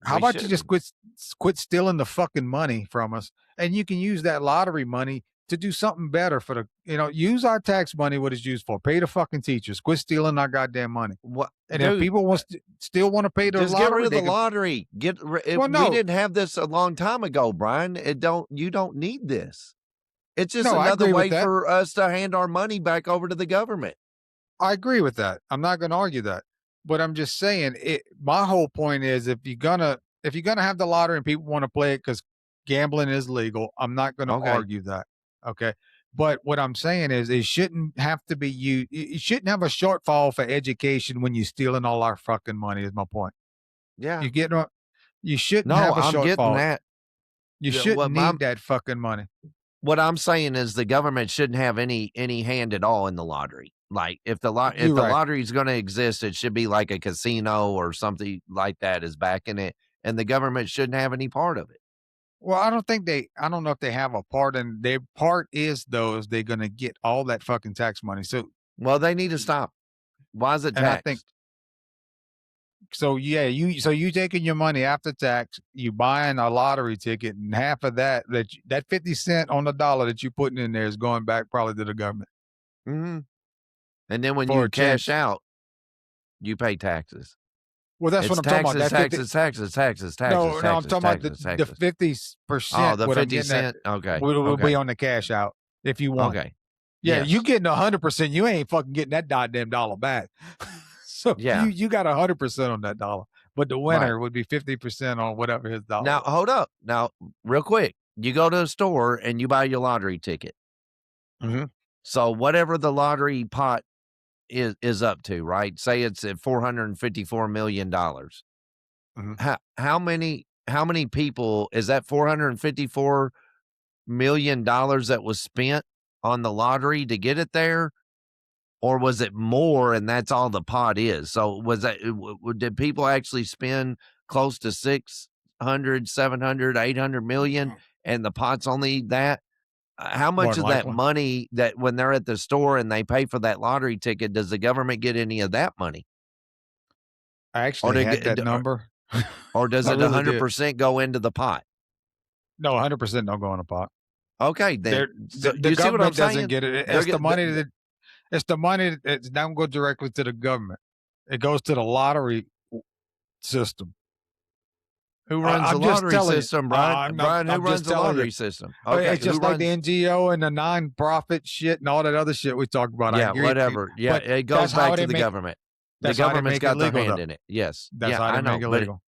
Speaker 1: How
Speaker 3: We
Speaker 1: about you just
Speaker 3: shouldn't.
Speaker 1: quit stealing the fucking money from us, and you can use that lottery money to do something better for use our tax money what it's used for. Pay the fucking teachers. Quit stealing our goddamn money.
Speaker 3: What,
Speaker 1: And if
Speaker 3: dude?
Speaker 1: people still want to pay the
Speaker 3: Just get rid
Speaker 1: lottery,
Speaker 3: of the
Speaker 1: they can.
Speaker 3: lottery.
Speaker 1: Well,
Speaker 3: We
Speaker 1: no,
Speaker 3: didn't have this a long time ago, Brian. You don't need this. It's just
Speaker 1: no, I
Speaker 3: another
Speaker 1: agree with
Speaker 3: way
Speaker 1: that.
Speaker 3: for us to hand our money back over to the government.
Speaker 1: I agree with that. I'm not going to argue that, but I'm just saying my whole point is if you're gonna have the lottery and people want to play it because gambling is legal, I'm not going to
Speaker 3: Okay.
Speaker 1: argue that. Okay. But what I'm saying is it shouldn't have to be you. You shouldn't have a shortfall for education when you're stealing all our fucking money. Is my point.
Speaker 3: Yeah.
Speaker 1: You get what? You shouldn't
Speaker 3: No,
Speaker 1: have a
Speaker 3: I'm getting
Speaker 1: shortfall.
Speaker 3: that.
Speaker 1: You
Speaker 3: Yeah,
Speaker 1: shouldn't need that fucking money.
Speaker 3: What I'm saying is the government shouldn't have any hand at all in the lottery. Like if the
Speaker 1: You're right.
Speaker 3: lottery is going to exist, it should be like a casino or something like that is backing it, and the government shouldn't have any part of it.
Speaker 1: Well, I don't know if they have a part, and their part is they're going to get all that fucking tax money. So,
Speaker 3: Well, they need to stop. Why is it
Speaker 1: and I think,
Speaker 3: taxed?
Speaker 1: so yeah, you taking your money after tax, you buying a lottery ticket, and half of that 50 cent on the dollar that you're putting in there is going back probably to the government
Speaker 3: Mm-hmm. And then when
Speaker 1: for
Speaker 3: you
Speaker 1: a
Speaker 3: cash
Speaker 1: chance.
Speaker 3: out, you pay taxes.
Speaker 1: Well, that's
Speaker 3: It's
Speaker 1: what I'm talking about.
Speaker 3: taxes,
Speaker 1: That 50, no, no, I'm talking about the
Speaker 3: taxes.
Speaker 1: 50%.
Speaker 3: Oh, the
Speaker 1: What I'm
Speaker 3: 50
Speaker 1: getting at
Speaker 3: cent? Okay.
Speaker 1: will be
Speaker 3: Okay.
Speaker 1: on the cash out if you want.
Speaker 3: Okay.
Speaker 1: Yeah,
Speaker 3: Yes.
Speaker 1: you getting 100%. You ain't fucking getting that goddamn dollar back. So
Speaker 3: Yeah.
Speaker 1: you got 100% on that dollar, but the winner would be 50% on whatever his dollar.
Speaker 3: Now,
Speaker 1: was.
Speaker 3: hold up. Now, real quick, you go to a store and you buy your lottery ticket.
Speaker 1: Mhm.
Speaker 3: So whatever the lottery pot is up to, right? Say it's at $454 million.
Speaker 1: Mhm.
Speaker 3: How many people is that $454 million that was spent on the lottery to get it there? Or was it more and that's all the pot is? So was that, did people actually spend close to 600, 700, 800 million and the pot's only that? How
Speaker 1: More
Speaker 3: much
Speaker 1: than
Speaker 3: of that
Speaker 1: likely.
Speaker 3: money that when they're at the store and they pay for that lottery ticket, does the government get any of that money?
Speaker 1: I
Speaker 3: Or,
Speaker 1: actually had that
Speaker 3: to,
Speaker 1: number.
Speaker 3: or does
Speaker 1: I
Speaker 3: it
Speaker 1: really did.
Speaker 3: 100% go into the pot?
Speaker 1: No, 100% don't go in a pot.
Speaker 3: Okay, then. So
Speaker 1: The
Speaker 3: you see what I'm
Speaker 1: government doesn't
Speaker 3: saying?
Speaker 1: get it.
Speaker 3: They're
Speaker 1: It's the money that it doesn't go directly to the government. It goes to the lottery system.
Speaker 3: Who runs the
Speaker 1: I'm just
Speaker 3: lottery
Speaker 1: telling you.
Speaker 3: system, Brian? Brian, who
Speaker 1: I'm
Speaker 3: runs
Speaker 1: just
Speaker 3: the
Speaker 1: telling you.
Speaker 3: lottery system? Okay,
Speaker 1: It's just
Speaker 3: who
Speaker 1: like the
Speaker 3: runs?
Speaker 1: NGO and the non-profit shit and all that other shit we talk about. I
Speaker 3: Yeah,
Speaker 1: agree.
Speaker 3: whatever. Yeah,
Speaker 1: But
Speaker 3: it goes
Speaker 1: that's how
Speaker 3: back
Speaker 1: they
Speaker 3: to the
Speaker 1: make.
Speaker 3: government. The
Speaker 1: That's how they
Speaker 3: government's
Speaker 1: make it
Speaker 3: got their
Speaker 1: legal,
Speaker 3: hand
Speaker 1: though.
Speaker 3: in it. Yes.
Speaker 1: That's
Speaker 3: Yeah,
Speaker 1: how they
Speaker 3: I know.
Speaker 1: make it
Speaker 3: But
Speaker 1: legal.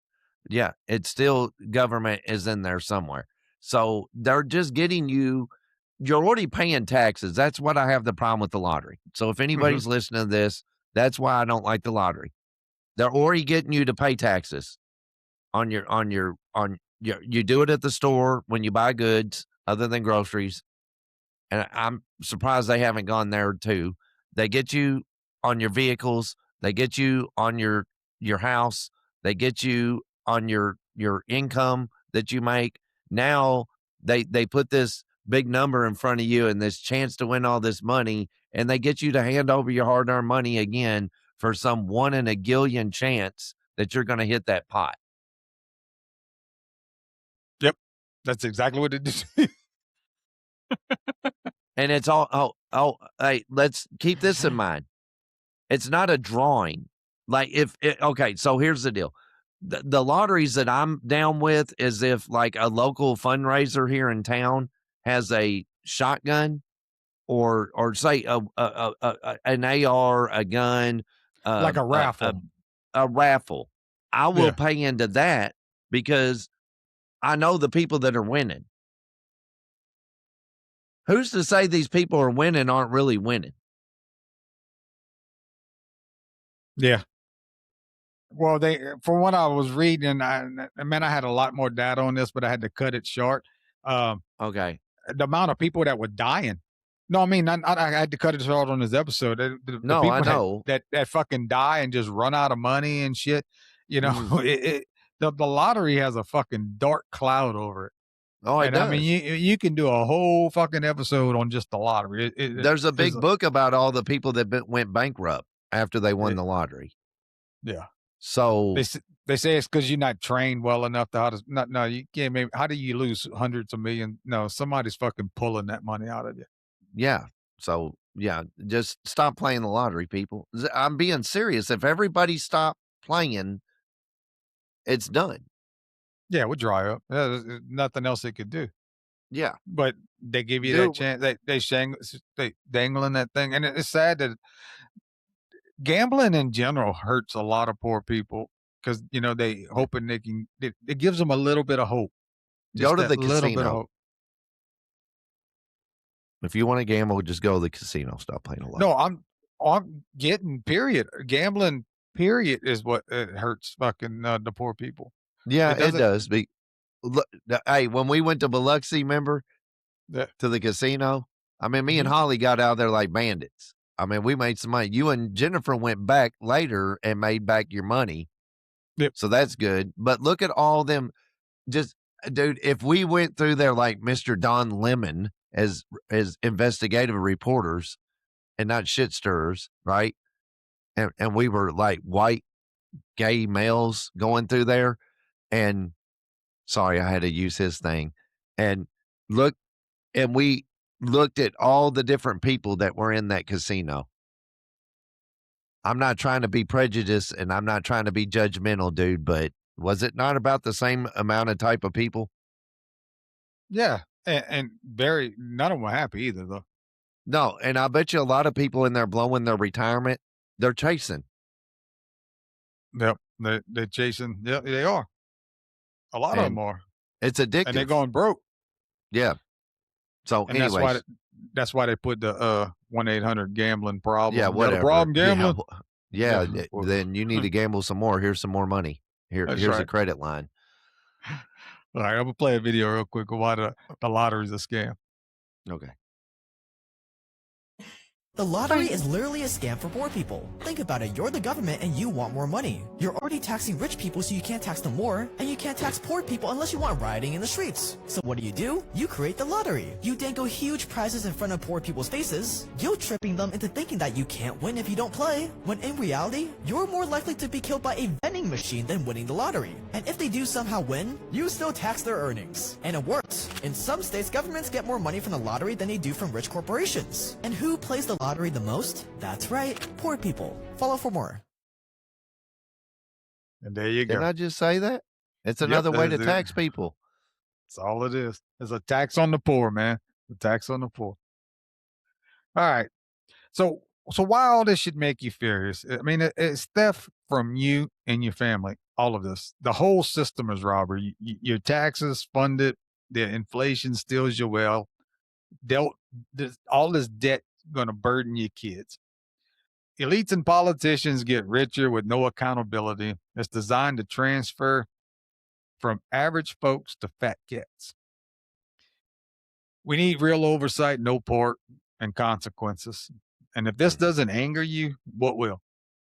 Speaker 3: yeah, it's still government is in there somewhere. So they're just getting you. You're already paying taxes. That's what I have the problem with the lottery. So if anybody's listening to this, that's why I don't like the lottery. They're already getting you to pay taxes on your you do it at the store when you buy goods other than groceries. And I'm surprised they haven't gone there too. They get you on your vehicles, they get you on your house, they get you on your income that you make. Now they put this big number in front of you and this chance to win all this money, and they get you to hand over your hard-earned money again for some 1 in a gillion chance that you're going to hit that pot.
Speaker 1: Yep, that's exactly what it is.
Speaker 3: And it's all, hey, let's keep this in mind. It's not a drawing. Like okay, so here's the deal. The lotteries that I'm down with is if like a local fundraiser here in town has a shotgun or say an AR, a gun,
Speaker 1: Like a raffle.
Speaker 3: a raffle. I will
Speaker 1: Yeah.
Speaker 3: pay into that because I know the people that are winning. Who's to say these people are winning aren't really winning?
Speaker 1: Yeah. Well, from what I was reading, I had a lot more data on this, but I had to cut it short. Um,
Speaker 3: Okay.
Speaker 1: the amount of people that were dying. No, I mean, I had to cut it short on this episode. The
Speaker 3: No, I
Speaker 1: people
Speaker 3: know.
Speaker 1: that fucking die and just run out of money and shit. You know,
Speaker 3: Mhm.
Speaker 1: the lottery has a fucking dark cloud over it.
Speaker 3: Oh, it
Speaker 1: And I mean,
Speaker 3: does.
Speaker 1: you can do a whole fucking episode on just the lottery.
Speaker 3: There's a
Speaker 1: Is
Speaker 3: big book about all the people that went bankrupt after they won
Speaker 1: it,
Speaker 3: the lottery.
Speaker 1: yeah.
Speaker 3: So
Speaker 1: They say it's because you're not trained well enough to how to. No, you can't. Maybe how do you lose hundreds of millions? No, somebody's fucking pulling that money out of you.
Speaker 3: yeah. So yeah, just stop playing the lottery, people. I'm being serious. If everybody stopped playing, it's done.
Speaker 1: Yeah, we'll dry up. There's nothing else they could do.
Speaker 3: Yeah.
Speaker 1: But they give you that
Speaker 3: Dude,
Speaker 1: chance. They dangling that thing, and it's sad that gambling in general hurts a lot of poor people because they hoping they can. It gives them a little bit of hope,
Speaker 3: go
Speaker 1: just
Speaker 3: to
Speaker 1: that
Speaker 3: the
Speaker 1: little bit of
Speaker 3: casino.
Speaker 1: hope.
Speaker 3: If you want to gamble, just go to the casino. Stop playing a lot.
Speaker 1: No, I'm getting period. Gambling period is what hurts fucking the poor people.
Speaker 3: Yeah,
Speaker 1: It
Speaker 3: it
Speaker 1: doesn't.
Speaker 3: does. Look, hey, when we went to Biloxi, remember,
Speaker 1: Yeah.
Speaker 3: to the casino? I mean, me and
Speaker 1: Mhm.
Speaker 3: Holly got out there like bandits. I mean, we made some money. You and Jennifer went back later and made back your money.
Speaker 1: Yep.
Speaker 3: So that's good. But look at all them. Just, dude, if we went through there like Mr. Don Lemon as investigative reporters and not shit stirrers, right? And we were like white gay males going through there. And sorry, I had to use his thing. And look, and we looked at all the different people that were in that casino. I'm not trying to be prejudiced and I'm not trying to be judgmental, dude, but was it not about the same amount of type of people?
Speaker 1: Yeah, and very none of them were happy either though.
Speaker 3: No, and I bet you a lot of people in there blowing their retirement, they're chasing.
Speaker 1: Yep, they're chasing. Yeah, they are. A lot of them
Speaker 3: And
Speaker 1: are,
Speaker 3: it's
Speaker 1: and they're
Speaker 3: addictive.
Speaker 1: going broke.
Speaker 3: Yeah. So
Speaker 1: And
Speaker 3: anyways,
Speaker 1: that's why they put the 1-800 gambling problem.
Speaker 3: yeah,
Speaker 1: You got a
Speaker 3: whatever.
Speaker 1: problem gambling?
Speaker 3: Yeah,
Speaker 1: Yeah, well,
Speaker 3: then you need to gamble some more. Here's some more money.
Speaker 1: that's
Speaker 3: Here's a
Speaker 1: right.
Speaker 3: credit line.
Speaker 1: All right, I'm gonna play a video real quick of why the lottery's a scam.
Speaker 3: Okay.
Speaker 9: The lottery is literally a scam for poor people. Think about it, you're the government and you want more money. You're already taxing rich people so you can't tax them more, and you can't tax poor people unless you want rioting in the streets. So what do? You create the lottery. You dangle huge prizes in front of poor people's faces, guilt-tripping them into thinking that you can't win if you don't play, when in reality, you're more likely to be killed by a vending machine than winning the lottery. And if they do somehow win, you still tax their earnings. And it works. In some states, governments get more money from the lottery than they do from rich corporations. And who plays the lottery the most? That's right, poor people. Follow for more.
Speaker 1: And there you go.
Speaker 3: Didn't I just say that? It's
Speaker 1: Yep,
Speaker 3: another way to
Speaker 1: that's it.
Speaker 3: tax people.
Speaker 1: That's all it is. It's a tax on the poor, man. A tax on the poor. All right. So why all this should make you furious? I mean, it's theft from you and your family. All of this. The whole system is robbery. Your taxes funded. The inflation steals your wealth. All this debt going to burden your kids. Elites and politicians get richer with no accountability. It's designed to transfer from average folks to fat cats. We need real oversight, no pork, and consequences. And if this doesn't anger you, what will?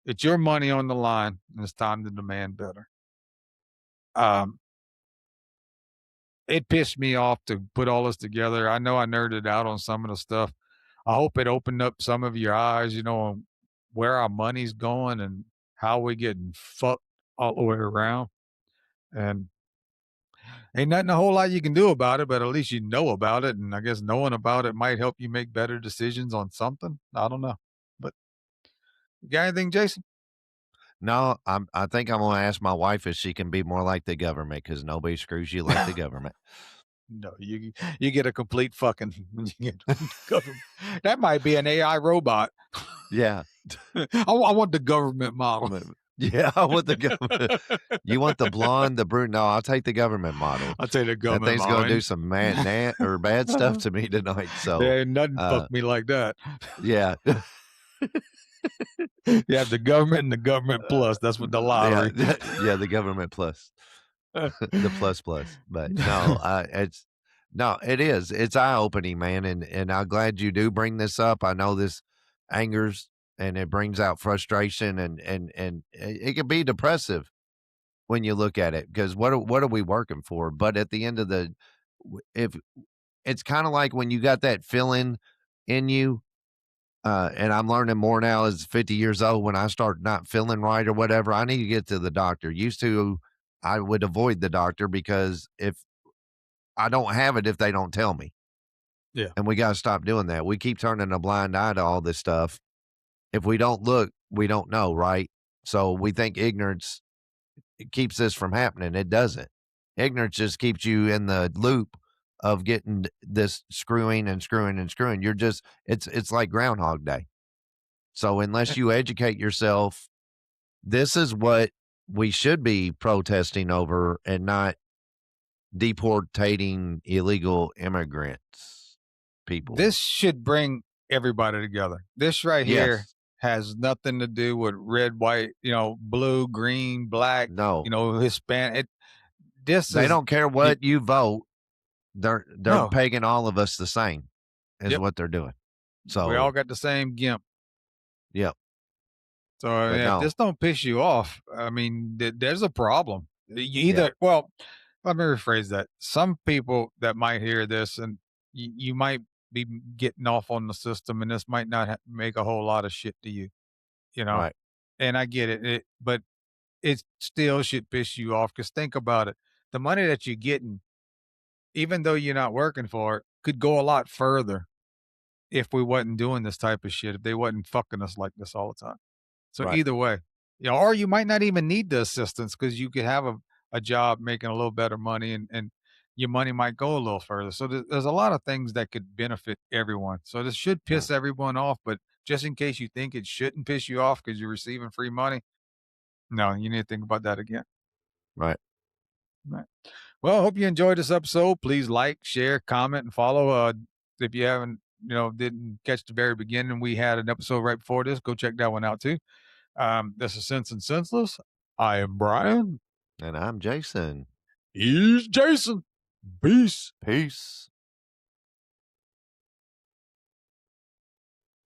Speaker 1: It's your money on the line, and it's time to demand better. It pissed me off to put all this together. I know I nerded out on some of the stuff. I hope it opened up some of your eyes, on where our money's going and how we're getting fucked all the way around. And ain't nothing a whole lot you can do about it, but at least you know about it. And I guess knowing about it might help you make better decisions on something. I don't know. But you got anything, Jason?
Speaker 3: No, I think I'm going to ask my wife if she can be more like the government because nobody screws you like the government.
Speaker 1: No, you get a complete fucking government. That might be an AI robot.
Speaker 3: Yeah.
Speaker 1: I want the government model.
Speaker 3: Yeah, I want the government. You want the blonde, the brunette? No, I'll take the government model.
Speaker 1: I'll take the
Speaker 3: That
Speaker 1: government
Speaker 3: thing's
Speaker 1: model.
Speaker 3: going to do some bad stuff to me tonight. So
Speaker 1: There ain't nothing fuck me like that.
Speaker 3: yeah.
Speaker 1: You have the government and the government plus. That's what the lottery.
Speaker 3: Yeah, the government plus. The plus. But no, it is. It's eye opening, man. And I'm glad you do bring this up. I know this angers and it brings out frustration and it can be depressive when you look at it, because what are we working for? But at the end of the, if it's kind of like when you got that feeling in you, and I'm learning more now as 50 years old, when I start not feeling right or whatever, I need to get to the doctor. Used to, I would avoid the doctor because if I don't have it, if they don't tell me.
Speaker 1: Yeah.
Speaker 3: And we got to stop doing that. We keep turning a blind eye to all this stuff. If we don't look, we don't know, right? So we think ignorance keeps this from happening. It doesn't. Ignorance just keeps you in the loop of getting this screwing and screwing and screwing. You're just, it's like Groundhog Day. So unless you educate yourself, this is what we should be protesting over, and not deportating illegal immigrants, people.
Speaker 1: This should bring everybody together. This right here
Speaker 3: Yes.
Speaker 1: has nothing to do with red, white, blue, green, black,
Speaker 3: No,
Speaker 1: Hispanic.
Speaker 3: they don't care what you vote. They're
Speaker 1: No.
Speaker 3: pegging all of us the same is
Speaker 1: Yep.
Speaker 3: what they're doing. So
Speaker 1: We all got the same gimp.
Speaker 3: Yep.
Speaker 1: So
Speaker 3: But
Speaker 1: if
Speaker 3: no.
Speaker 1: this don't piss you off, I mean, there's a problem. You either, well, let me rephrase that. Some people that might hear this, and you might be getting off on the system, and this might not make a whole lot of shit to you,
Speaker 3: Right.
Speaker 1: And I get it, but it still should piss you off, because think about it. The money that you're getting, even though you're not working for it, could go a lot further if we wasn't doing this type of shit, if they wasn't fucking us like this all the time. So
Speaker 3: Right.
Speaker 1: either way, or you might not even need the assistance, because you could have a job making a little better money, and your money might go a little further. So there's a lot of things that could benefit everyone. So this should piss everyone off, but just in case you think it shouldn't piss you off because you're receiving free money, no, you need to think about that again.
Speaker 3: Right.
Speaker 1: Right. Well, I hope you enjoyed this episode. Please like, share, comment, and follow. If you haven't, didn't catch the very beginning, we had an episode right before this. Go check that one out too. This is Sense and Senseless. I am Bryan.
Speaker 3: And I'm Jason.
Speaker 1: He's Jason. Peace.
Speaker 3: Peace.